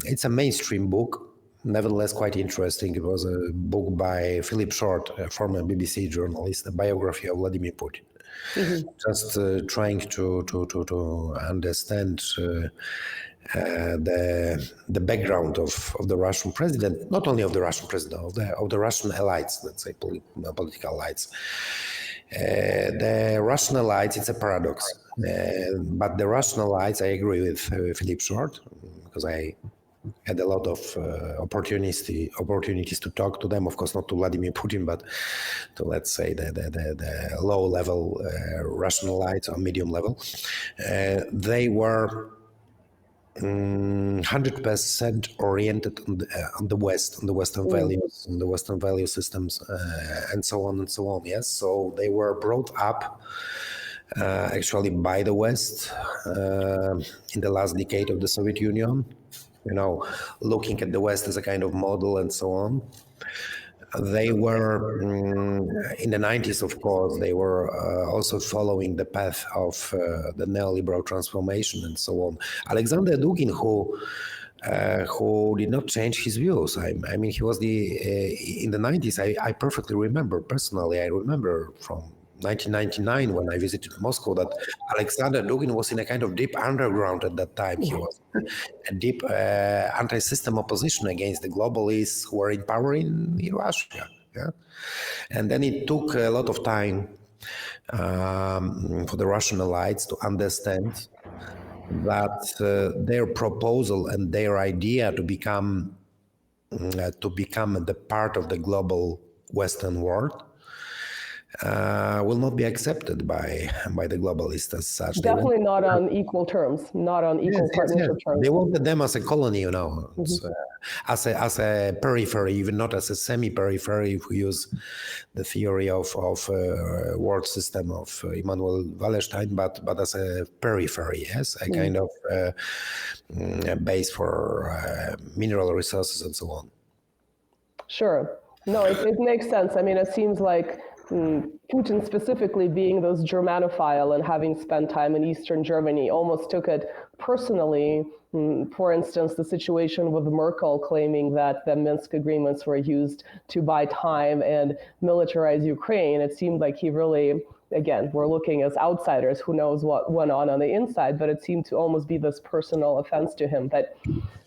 it's a mainstream book, nevertheless quite interesting. It was a book by Philip Short, a former BBC journalist, a biography of Vladimir Putin. Just trying to understand the background of the Russian president, not only of the Russian president, of the Russian elites, let's say political elites. The Russian elites, it's a paradox. But the Russian elites, I agree with Philip Short, because I had a lot of opportunities to talk to them. Of course, not to Vladimir Putin, but to, let's say, the low-level Russian elites or medium level. They were 100% oriented on the West, on the Western values, on the Western value systems, and so on and so on. Yes, so they were brought up actually by the West in the last decade of the Soviet Union. Looking at the West as a kind of model and so on. They were, in the 90s, of course, they were also following the path of the neoliberal transformation and so on. Alexander Dugin, who did not change his views. I mean, he was in the 90s, I perfectly remember, personally, I remember from 1999 when I visited Moscow that Alexander Dugin was in a kind of deep underground at that time. He was a deep anti-system opposition against the globalists who were in power in Russia. Yeah? And then it took a lot of time for the Russian elites to understand that their proposal and their idea to become the part of the global Western world will not be accepted by the globalists as such. Definitely not on equal terms, not on equal partnership terms. They wanted them as a colony, as a periphery, even not as a semi-periphery. If we use the theory of world system of Immanuel Wallerstein, but as a periphery, yes, a kind of a base for mineral resources and so on. Sure. No, it makes sense. I mean, it seems like Putin specifically, being those Germanophile and having spent time in Eastern Germany, almost took it personally. For instance, the situation with Merkel claiming that the Minsk agreements were used to buy time and militarize Ukraine. It seemed like he really, again, we're looking as outsiders, who knows what went on the inside, but it seemed to almost be this personal offense to him. But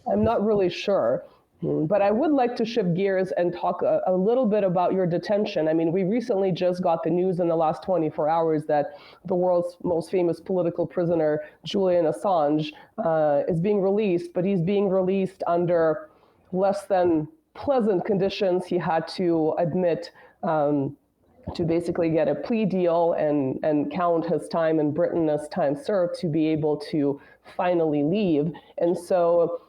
I'm not really sure. But I would like to shift gears and talk a little bit about your detention. I mean, we recently just got the news in the last 24 hours that the world's most famous political prisoner, Julian Assange, is being released, but he's being released under less than pleasant conditions. He had to admit to basically get a plea deal and count his time in Britain as time served to be able to finally leave. And so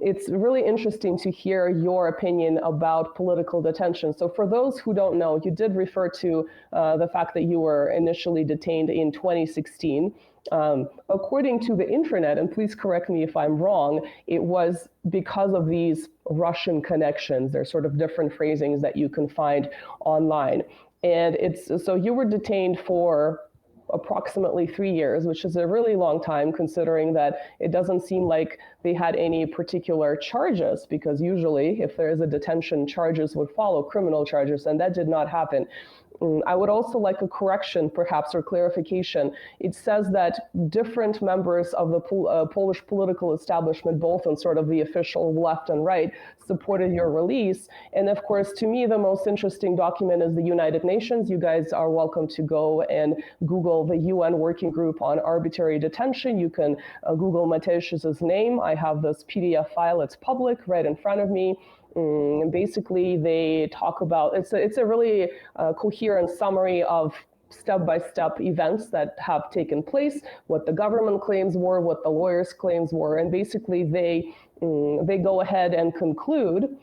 it's really interesting to hear your opinion about political detention. So for those who don't know, you did refer to the fact that you were initially detained in 2016. According to the internet, and please correct me if I'm wrong, it was because of these Russian connections. There's sort of different phrasings that you can find online. And so you were detained for approximately 3 years, which is a really long time considering that it doesn't seem like they had any particular charges, because usually if there is a detention, charges would follow, criminal charges, and that did not happen. I would also like a correction, perhaps, or clarification. It says that different members of the Polish political establishment, both on sort of the official left and right, supported your release. And of course, to me, the most interesting document is the United Nations. You guys are welcome to go and Google the UN Working Group on Arbitrary Detention. You can Google Mateusz's name. I have this PDF file. It's public right in front of me. And basically, they talk about, it's a really coherent summary of step-by-step events that have taken place, what the government claims were, what the lawyers' claims were, and basically they go ahead and conclude.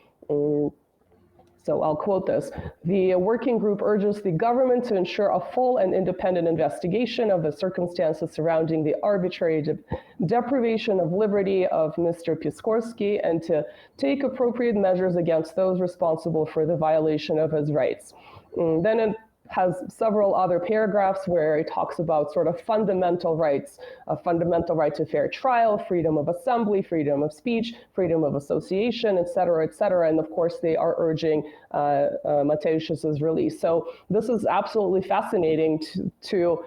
So I'll quote this. The working group urges the government to ensure a full and independent investigation of the circumstances surrounding the arbitrary deprivation of liberty of Mr. Piskorski and to take appropriate measures against those responsible for the violation of his rights. Then it has several other paragraphs where it talks about sort of fundamental rights, a fundamental right to fair trial, freedom of assembly, freedom of speech, freedom of association, et cetera, et cetera. And of course, they are urging Mateusz's release. So this is absolutely fascinating to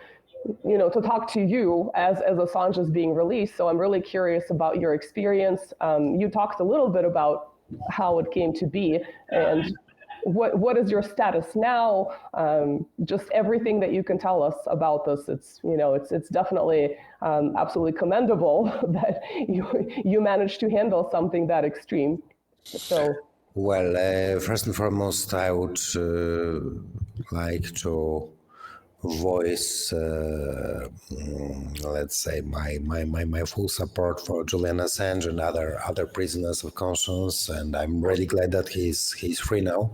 talk to you as Assange is being released. So I'm really curious about your experience. You talked a little bit about how it came to be, and what is your status now? Just everything that you can tell us about this. It's definitely absolutely commendable that you managed to handle something that extreme. So, well, first and foremost, I would like to voice, let's say, my full support for Julian Assange and other prisoners of conscience, and I'm really glad that he's free now.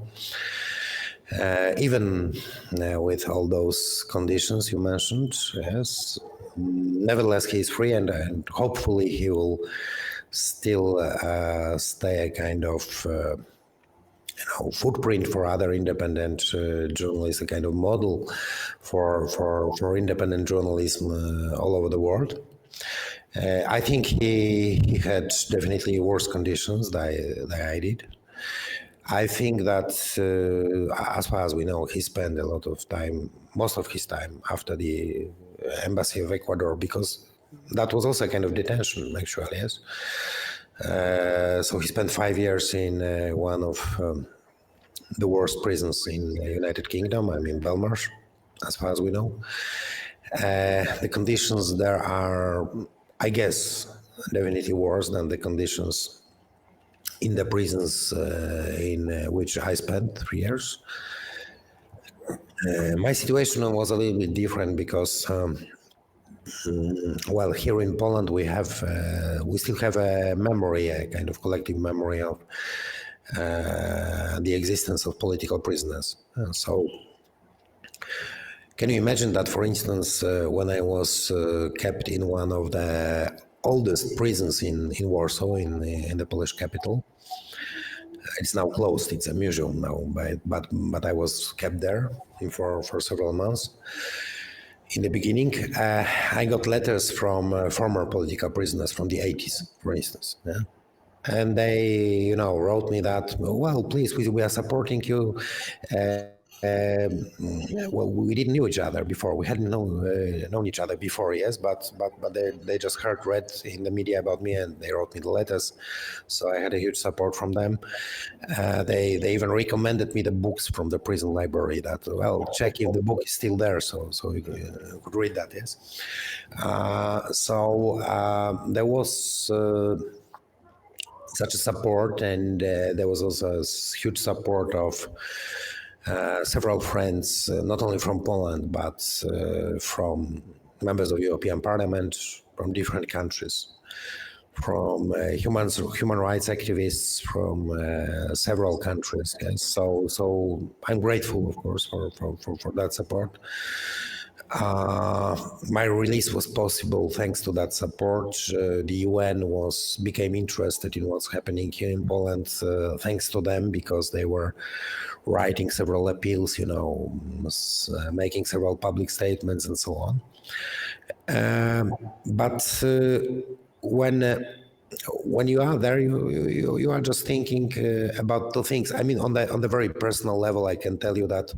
Even with all those conditions you mentioned, yes. Nevertheless, he's free, and hopefully he will still stay a kind of footprint for other independent journalists, a kind of model for independent journalism all over the world. I think he had definitely worse conditions than I did. I think that, as far as we know, he spent a lot of time, most of his time, after the embassy of Ecuador, because that was also a kind of detention, actually, yes. So he spent 5 years in one of the worst prisons in the United Kingdom, I mean Belmarsh, as far as we know. The conditions there are, I guess, definitely worse than the conditions in the prisons in which I spent 3 years. My situation was a little bit different because, well, here in Poland we still have a memory, a kind of collective memory of the existence of political prisoners. So, can you imagine that, for instance, when I was kept in one of the oldest prisons in Warsaw, in the Polish capital? It's now closed. It's a museum now, but I was kept there for several months. In the beginning, I got letters from former political prisoners from the 80s, for instance. Yeah? And they, wrote me that, well, please, we are supporting you. Well, we didn't know each other before. We hadn't known each other before, yes, but they just read in the media about me, and they wrote me the letters. So I had a huge support from them. They even recommended me the books from the prison library. That, well, check if the book is still there, so you could read that, yes. There was such a support, and there was also a huge support of several friends, not only from Poland, but from members of European Parliament, from different countries, from human rights activists from several countries. Yes. So I'm grateful, of course, for that support. My release was possible thanks to that support. The UN became interested in what's happening here in Poland, thanks to them, because they were writing several appeals, making several public statements and so on. But when you are there, you are just thinking about two things. I mean, on the very personal level, I can tell you that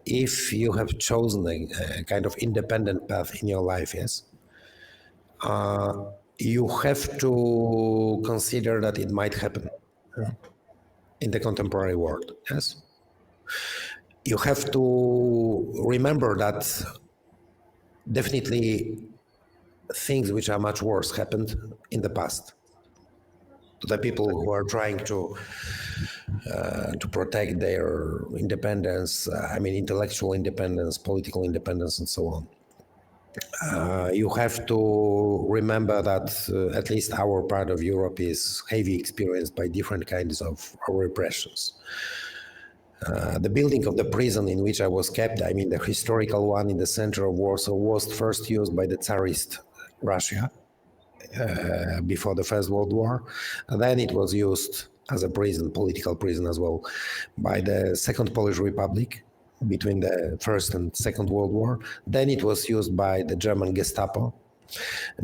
if you have chosen a kind of independent path in your life, yes, you have to consider that it might happen in the contemporary world. Yes, you have to remember that definitely things which are much worse happened in the past to the people who are trying to protect their independence, I mean intellectual independence, political independence, and so on. You have to remember that at least our part of Europe is heavily experienced by different kinds of repressions. The building of the prison in which I was kept, I mean the historical one in the center of Warsaw, was first used by the Tsarist Russia before the First World War. And then it was used as a prison, political prison as well, by the Second Polish Republic between the First and Second World War. Then it was used by the German Gestapo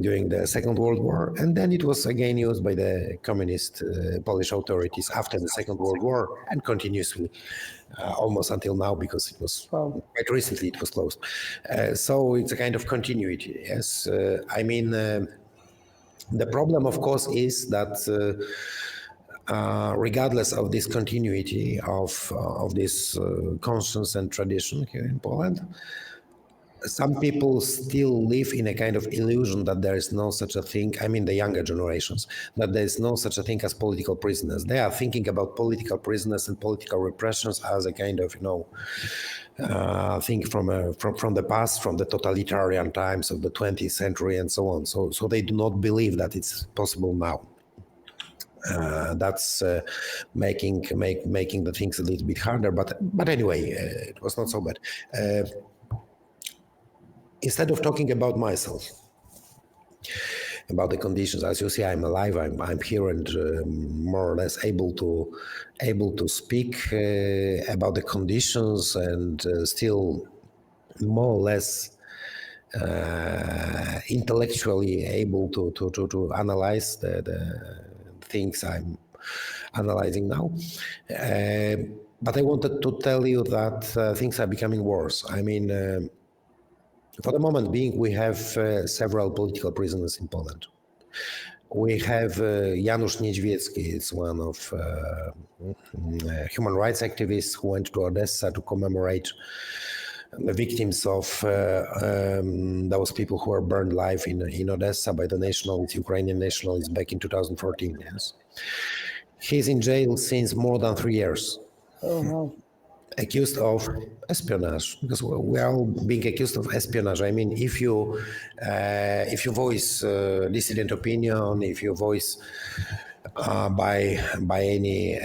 during the Second World War, and then it was again used by the communist Polish authorities after the Second World War, and continuously almost until now, because it was quite recently it was closed. So it's a kind of continuity. Yes, I mean the problem, of course, is that regardless of this continuity of this conscience and tradition here in Poland, some people still live in a kind of illusion that there is no such a thing, I mean the younger generations, that there is no such a thing as political prisoners. They are thinking about political prisoners and political repressions as a kind of, thing from the past, from the totalitarian times of the 20th century and so on. So they do not believe that it's possible now. That's making the things a little bit harder, but anyway, it was not so bad. Instead of talking about myself, about the conditions, as you see, I'm alive. I'm here and more or less able to speak about the conditions, and still more or less intellectually able to analyze the things analyzing now. But I wanted to tell you that things are becoming worse. I mean, for the moment being, we have several political prisoners in Poland. We have Janusz Niedźwiecki, it's one of human rights activists who went to Odessa to commemorate the victims of those people who were burned alive in Odessa by the Ukrainian nationalists back in 2014. Yes, he's in jail since more than 3 years. Oh, wow. Accused of espionage, because we are all being accused of espionage. I mean, if you voice dissident opinion, if you voice by any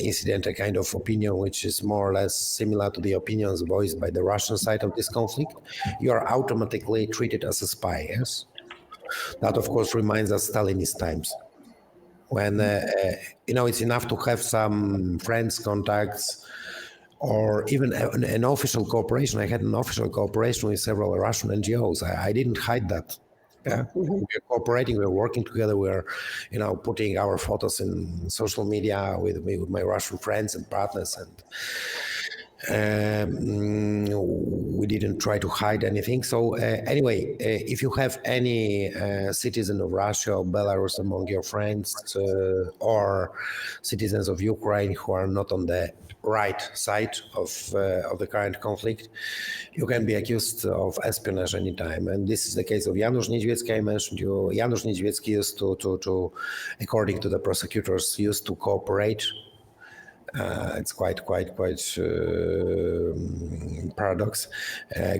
incident a kind of opinion which is more or less similar to the opinions voiced by the Russian side of this conflict, you are automatically treated as a spy. Yes, that of course reminds us Stalinist times, when it's enough to have some friends, contacts, or even an official cooperation. I had an official cooperation with several Russian NGOs. I didn't hide that. Yeah, we're cooperating. We're working together. We're, putting our photos in social media with my Russian friends and partners, and we didn't try to hide anything. So anyway, if you have any citizen of Russia or Belarus among your friends, or citizens of Ukraine who are not on the right side of the current conflict, you can be accused of espionage anytime. And this is the case of Janusz Niedźwiecki. I mentioned you. Janusz Niedźwiecki used to, according to the prosecutors, used to cooperate. It's quite paradox.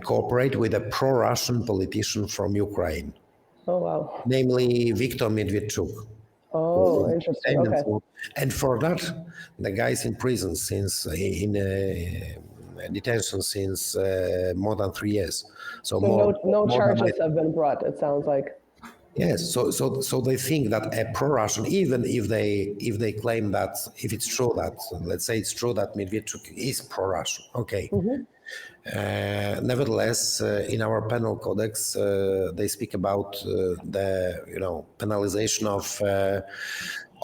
Cooperate with a pro-Russian politician from Ukraine. Oh, wow. Namely Viktor Medvedchuk. Oh, interesting. Okay. And for that, the guy's in prison in detention since more than 3 years. So no charges have been brought, it sounds like. Yes, so they think that a pro-Russian, even if they claim that, if it's true that, let's say it's true that Medvedchuk is pro-Russian, okay. Nevertheless, in our penal codex, they speak about the penalization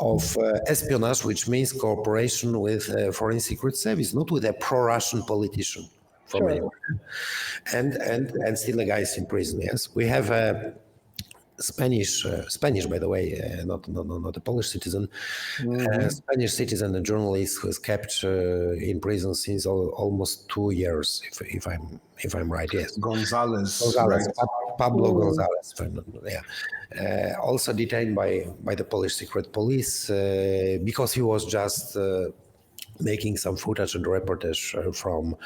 of espionage, which means cooperation with foreign secret service, not with a pro-Russian politician from anywhere. And still the guy is in prison. Yes, we have a Spanish, by the way, not a Polish citizen, Spanish citizen, a journalist who is kept in prison since almost 2 years, if I'm right. Yes, Gonzalez, right. Pablo Gonzalez. Also detained by the Polish secret police because he was just making some footage and reportage from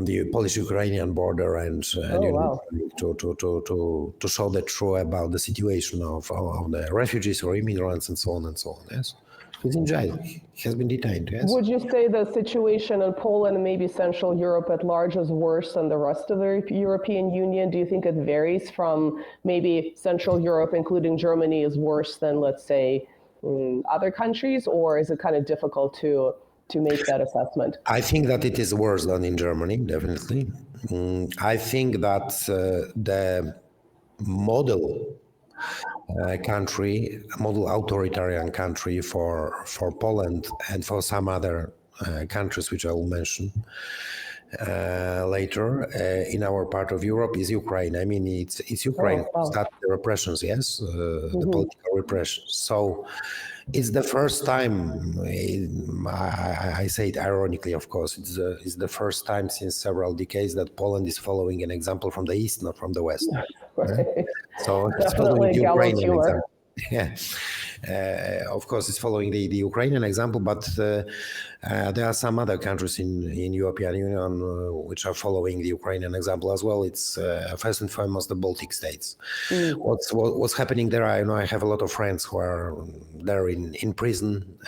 the Polish-Ukrainian border and wow. to show the truth about the situation of the refugees or immigrants and so on and so on. Yes, he's in jail. He has been detained. Yes. Would you say the situation in Poland and maybe Central Europe at large is worse than the rest of the European Union? Do you think it varies from maybe Central Europe, including Germany, is worse than, let's say, other countries, or is it kind of difficult to make that assessment? I think that it is worse than in Germany, definitely. I think that the model authoritarian country for Poland and for some other countries, which I will mention later, in our part of Europe is Ukraine. I mean, it's Ukraine who started the repressions, yes, the political repression. So it's the first time, I say it ironically, of course, it's the first time since several decades that Poland is following an example from the East, not from the West. Right. So it's following the Ukrainian example. Yeah, of course, it's following the Ukrainian example, but there are some other countries in European Union which are following the Ukrainian example as well. It's first and foremost the Baltic states. What's happening there? I have a lot of friends who are there in prison.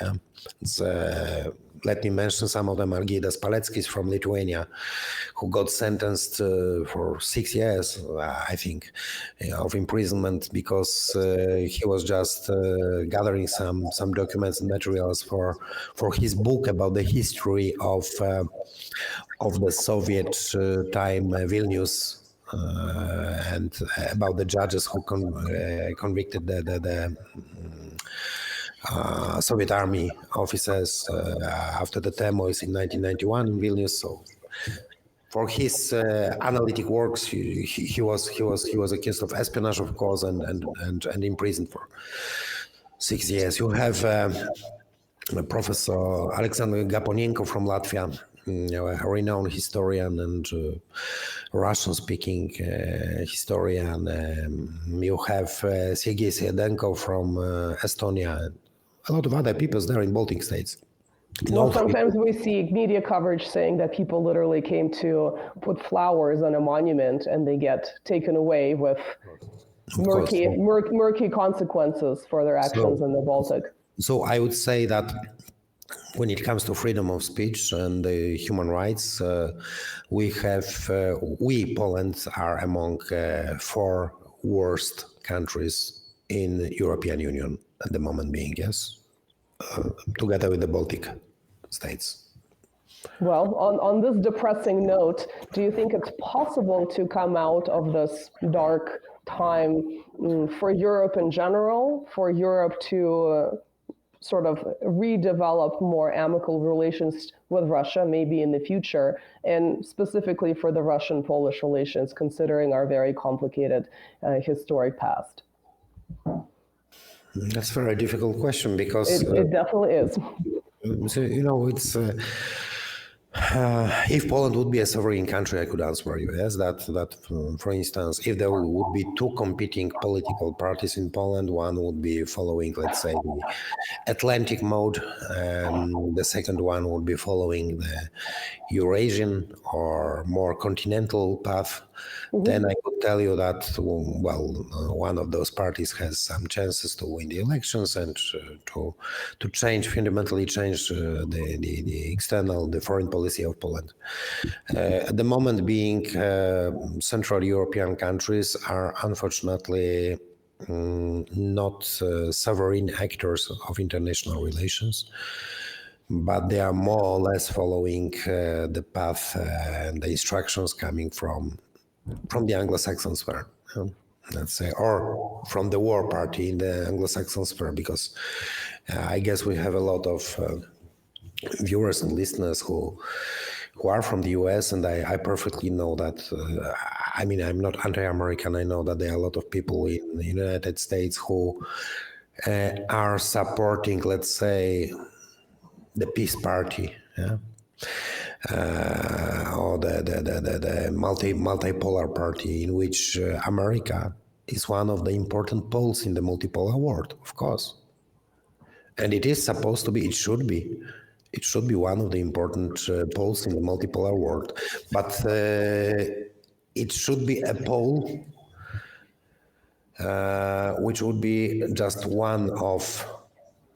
Let me mention some of them. Algirdas Paleckis from Lithuania, who got sentenced for 6 years, I think, of imprisonment because he was just gathering some documents and materials for his book about the history of the Soviet time Vilnius. And about the judges who convicted Soviet army officers after the turmoils in 1991 in Vilnius. So for his analytic works, he was accused of espionage, of course, and imprisoned for 6 years. You have Professor Alexander Gaponenko from Latvia, a renowned historian and Russian-speaking historian. You have Sergei Syedenko from Estonia. A lot of other people there in Baltic states. Well, sometimes we see media coverage saying that people literally came to put flowers on a monument and they get taken away with murky consequences for their actions in the Baltic. So I would say that when it comes to freedom of speech and human rights, we, Poland, are among 4 worst countries in the European Union at the moment being, yes, together with the Baltic states. Well, on this depressing note, do you think it's possible to come out of this dark time for Europe in general, for Europe to sort of redevelop more amicable relations with Russia, maybe in the future, and specifically for the Russian-Polish relations, considering our very complicated historic past? That's a very difficult question because it definitely is. So, it's if Poland would be a sovereign country, I could answer you. Yes, that for instance, if there would be 2 competing political parties in Poland, one would be following, let's say, the Atlantic mode, and the second one would be following the Eurasian or more continental path. Then I could tell you that, one of those parties has some chances to win the elections and to fundamentally change the foreign policy of Poland. At the moment being, Central European countries are unfortunately not sovereign actors of international relations, but they are more or less following the path and the instructions coming from the Anglo-Saxon sphere, let's say, or from the war party in the Anglo-Saxon sphere, because I guess we have a lot of viewers and listeners who are from the US, and I perfectly know that, I'm not anti-American. I know that there are a lot of people in the United States who are supporting, let's say, the peace party, or the multipolar party, in which America is one of the important poles in the multipolar world, of course. And it is supposed to be, it should be one of the important poles in the multipolar world. But it should be a pole which would be just one of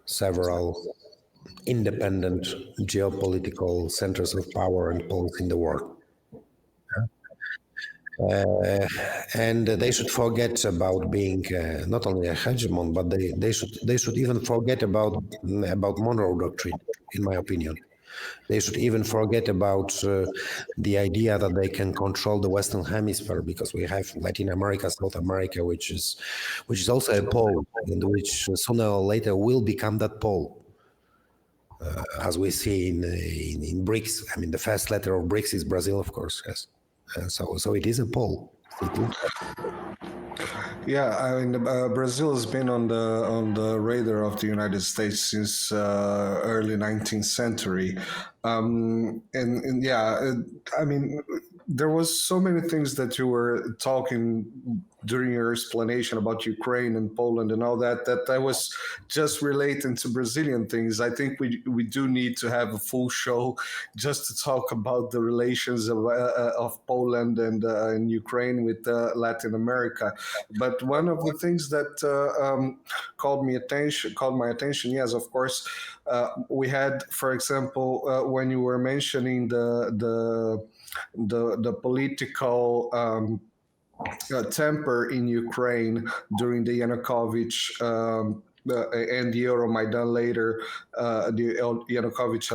several independent geopolitical centers of power and poles in the world. And they should forget about being not only a hegemon, but they should even forget about Monroe Doctrine, in my opinion. They should even forget about the idea that they can control the Western Hemisphere, because we have Latin America, South America, which is also a pole, and which sooner or later will become that pole. As we see in BRICS, the first letter of BRICS is Brazil, of course, yes. So it is a pole. Yeah, Brazil has been on the radar of the United States since early 19th century, there was so many things that you were talking during your explanation about Ukraine and Poland and all that I was just relating to Brazilian things. I think we do need to have a full show just to talk about the relations of Poland and Ukraine with Latin America. But one of the things that called my attention, yes, of course, we had, for example, when you were mentioning the political temper in Ukraine during the Yanukovych and the Euromaidan later, the Yanukovych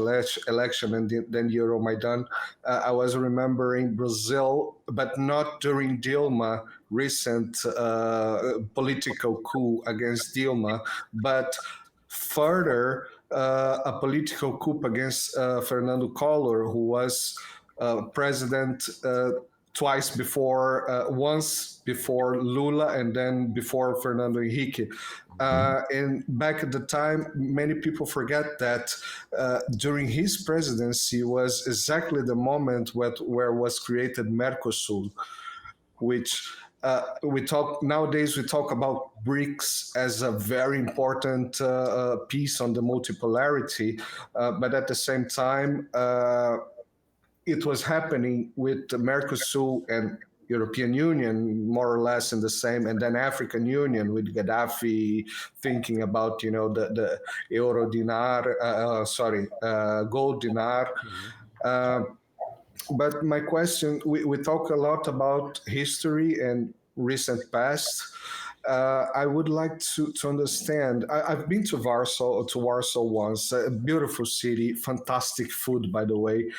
election and then the Euromaidan. I was remembering Brazil, but not during Dilma, recent political coup against Dilma, but further a political coup against Fernando Collor, who was president twice before, once before Lula and then before Fernando Henrique. And back at the time, many people forget that during his presidency was exactly the moment where was created Mercosur, which nowadays we talk about BRICS as a very important piece on the multipolarity, but at the same time, it was happening with the Mercosur and European Union more or less in the same, and then African Union with Gaddafi thinking about the euro dinar, gold dinar. But my question, we talk a lot about history and recent past. I would like to understand. I've been to Warsaw once, a beautiful city, fantastic food, by the way.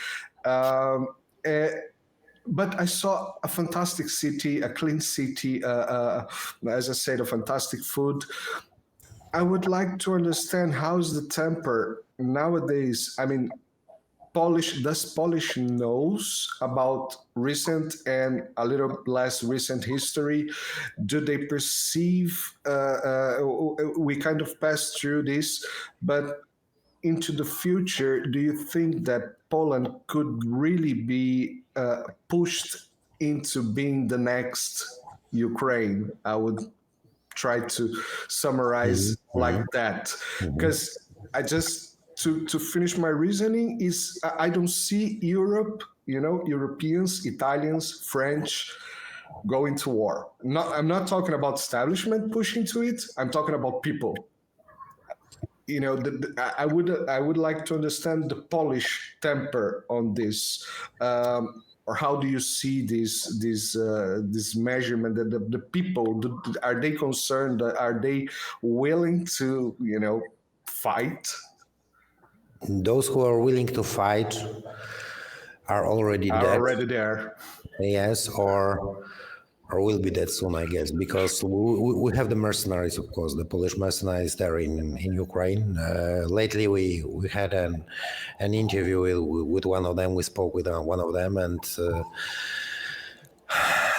But I saw a fantastic city, a clean city, as I said, a fantastic food. I would like to understand how's the temper nowadays. I mean, Polish knows about recent and a little less recent history? Do they perceive, we kind of passed through this, but into the future, do you think that Poland could really be pushed into being the next Ukraine? I would try to summarize like that, because to finish my reasoning is I don't see Europe, Europeans, Italians, French going to war. I'm not talking about establishment pushing to it. I'm talking about people. I would like to understand the Polish temper on this, or how do you see this measurement that the people, are they concerned? Are they willing to fight? Those who are willing to fight are already dead. Already there. Yes, or will be dead soon, I guess, because we have the mercenaries, of course, the Polish mercenaries there in Ukraine. Lately, we had an interview with one of them. We spoke with one of them, and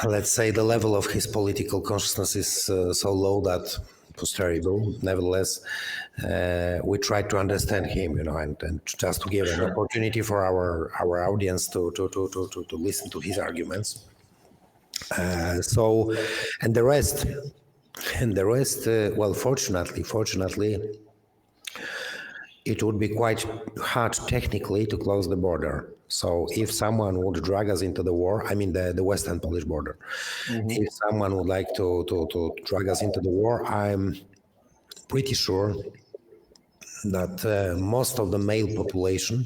let's say the level of his political consciousness is so low that it was terrible. Nevertheless, we tried to understand him, and just to give an opportunity for our audience to listen to his arguments. And the rest, well, fortunately, it would be quite hard technically to close the border. So if someone would drag us into the war, I mean the Western Polish border, if someone would like to drag us into the war, I'm pretty sure that most of the male population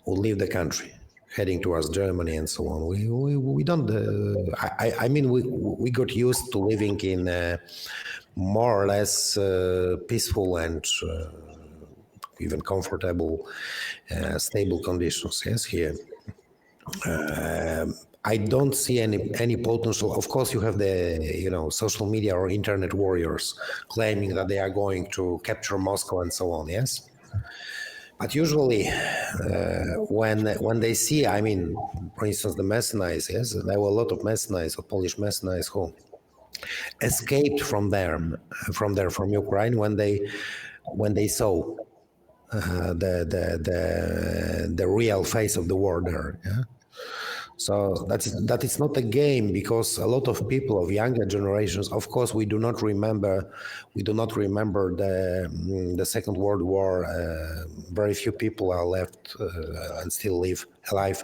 will leave the country, heading towards Germany and so on. We don't. I mean, we got used to living in more or less peaceful and even comfortable, stable conditions. Yes, here. I don't see any potential. Of course, you have the social media or internet warriors claiming that they are going to capture Moscow and so on. Yes. But usually, when they see, I mean, for instance, the mercenaries, yes, there were a lot of mercenaries, or Polish mercenaries, who escaped from Ukraine when they saw the real face of the war there. Yeah? So that is not a game, because a lot of people of younger generations, of course, we do not remember the Second World War. Very few people are left and still live alive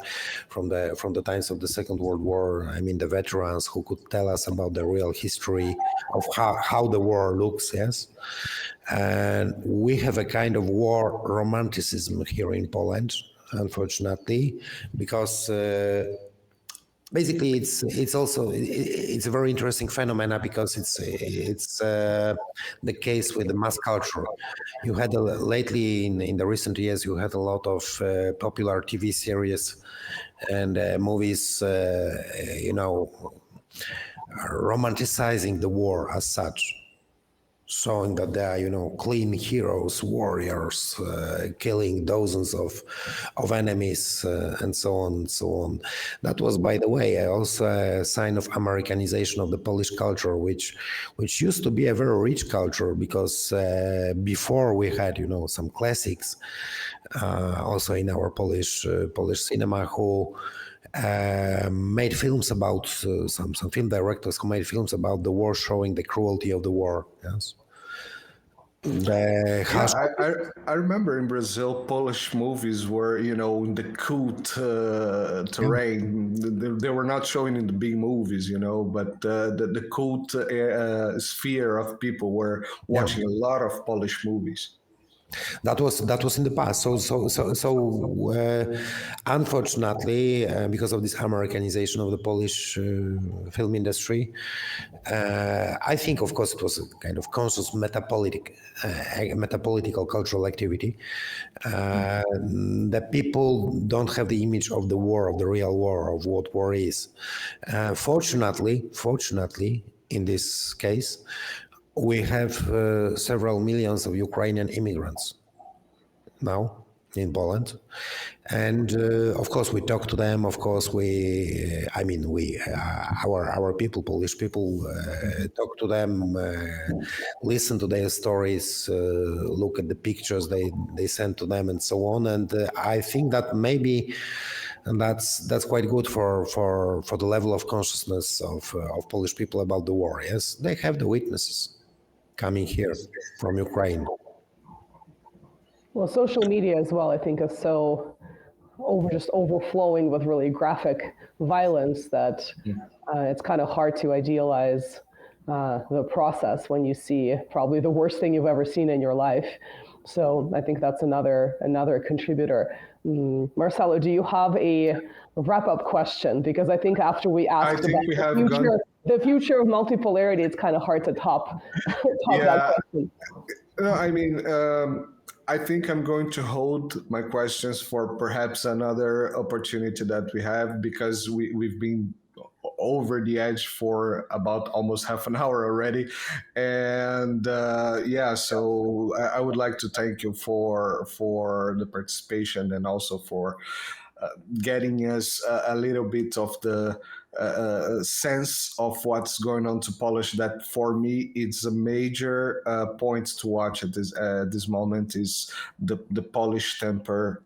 from the times of the Second World War. I mean, the veterans who could tell us about the real history of how the war looks. Yes, and we have a kind of war romanticism here in Poland, unfortunately, because basically it's a very interesting phenomena, because it's the case with the mass culture. You had lately in the recent years, you had a lot of popular TV series and movies, romanticizing the war as such. showing that they are, clean heroes, warriors, killing dozens of enemies, and so on and so on. That was, by the way, also a sign of Americanization of the Polish culture, which used to be a very rich culture, because before we had, some classics, also in our Polish cinema, who made films about some film directors who made films about the war, showing the cruelty of the war. Yes, the harsh. I remember in Brazil, Polish movies were, in the cold terrain. They were not showing in the big movies, but the cold sphere of people were watching a lot of Polish movies. That was in the past. So unfortunately, because of this Americanization of the Polish film industry, I think, of course, it was a kind of conscious metapolitical cultural activity. The people don't have the image of the war, of the real war, of what war is. Fortunately, in this case, we have several millions of Ukrainian immigrants now in Poland, and of course we talk to them. Of course our people, Polish people, talk to them, listen to their stories, look at the pictures they send to them, and so on. And I think that maybe. And that's quite good for the level of consciousness of Polish people about the war. Yes, they have the witnesses coming here from Ukraine. Well, social media as well, I think, is so just overflowing with really graphic violence that it's kind of hard to idealize the process when you see probably the worst thing you've ever seen in your life. So I think that's another contributor. Marcelo, do you have a wrap-up question? Because I think after we asked about the future of multipolarity, it's kind of hard to top that question. No, I mean, I think I'm going to hold my questions for perhaps another opportunity that we have, because we've been over the edge for about almost half an hour already. And so I would like to thank you for the participation, and also for getting us a little bit of the sense of what's going on to Polish. That for me, it's a major point to watch at this moment, is the Polish temper.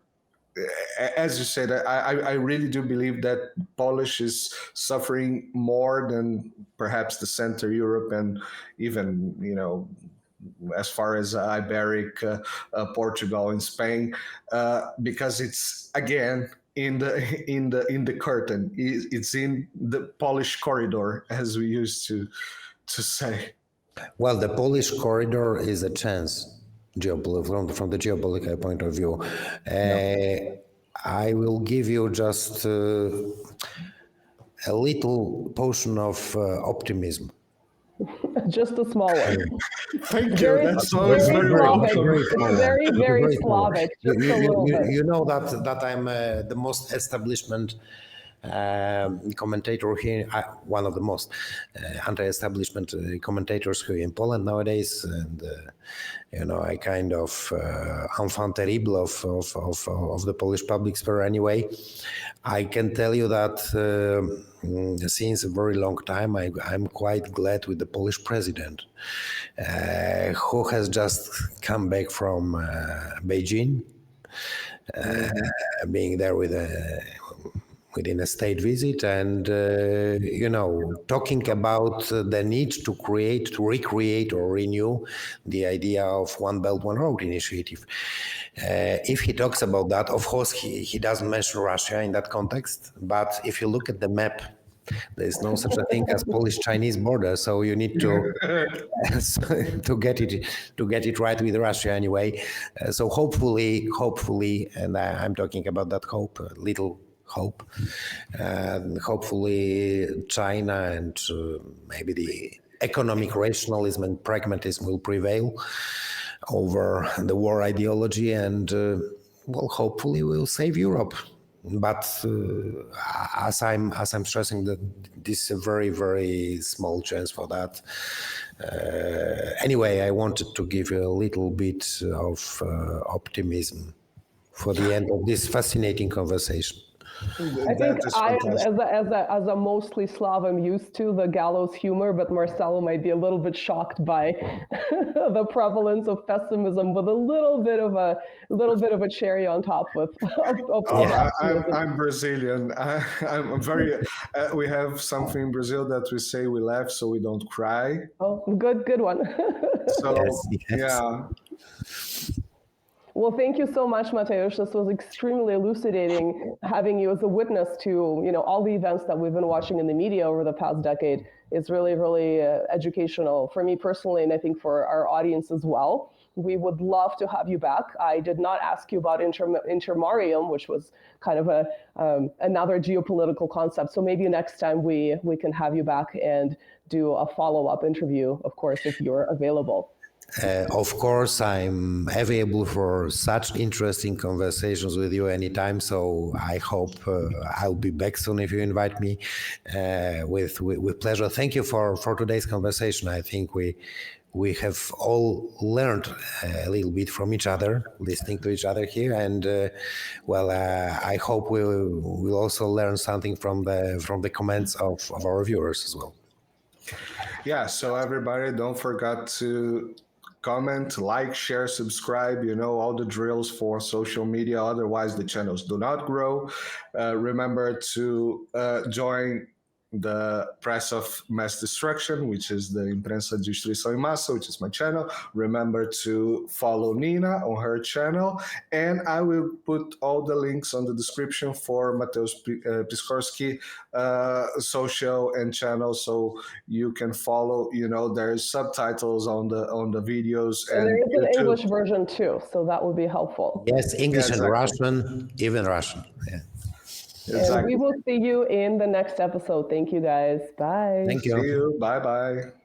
As you said, I really do believe that Polish is suffering more than perhaps the Central Europe, and even, as far as Iberic, Portugal and Spain, because it's, again, in the curtain. It's in the Polish corridor, as we used to say. Well, the Polish corridor is a chance. From the geopolitical point of view. I will give you just a little portion of optimism. Just a small one. Thank you. That's always very very Slavic. Just a little bit. You know that I'm the most establishment commentator here, one of the most anti-establishment commentators here in Poland nowadays, and I kind of enfant terrible of the Polish public sphere. Anyway, I can tell you that since a very long time, I'm quite glad with the Polish president, who has just come back from Beijing, being there within a state visit, and talking about the need to recreate or renew the idea of One Belt, One Road initiative. If he talks about that, of course, he doesn't mention Russia in that context, but if you look at the map, there is no such a thing as Polish-Chinese border, so you need to get it right with Russia anyway. So hopefully, and I'm talking about that hope, little hope. Hopefully China and maybe the economic rationalism and pragmatism will prevail over the war ideology, and hopefully we'll save Europe. But as I'm stressing that this is a very, very small chance for that. Anyway, I wanted to give you a little bit of optimism for the end of this fascinating conversation. I think as a mostly Slav, I'm used to the gallows humor, but Marcelo might be a little bit shocked by the prevalence of pessimism with a little bit of a cherry on top of I'm Brazilian. I'm very. We have something in Brazil that we say we laugh so we don't cry. Oh, good one. So Yes. yeah. Well, thank you so much, Mateusz. This was extremely elucidating, having you as a witness to, all the events that we've been watching in the media over the past decade. It's really, really educational for me personally, and I think for our audience as well. We would love to have you back. I did not ask you about intermarium, which was kind of another geopolitical concept. So maybe next time we can have you back and do a follow-up interview, of course, if you're available. Of course, I'm available for such interesting conversations with you anytime. So I hope I'll be back soon if you invite me. With pleasure. Thank you for today's conversation. I think we have all learned a little bit from each other, listening to each other here, and I hope we'll also learn something from the comments of our viewers as well. Yeah. So everybody, don't forget to comment, like, share, subscribe, all the drills for social media. Otherwise, the channels do not grow. Remember to join the Press of Mass Destruction, which is the Imprensa de Destruição em Massa, which is my channel. Remember to follow Nina on her channel. And I will put all the links on the description for Mateus Piskorski social and channel, so you can follow. There's subtitles on the videos. And there is an English version too, so that would be helpful. Yes, English exactly. and Russian, even Russian. Yeah. Exactly. And we will see you in the next episode. Thank you, guys. Bye. Thank you. See you. Bye-bye.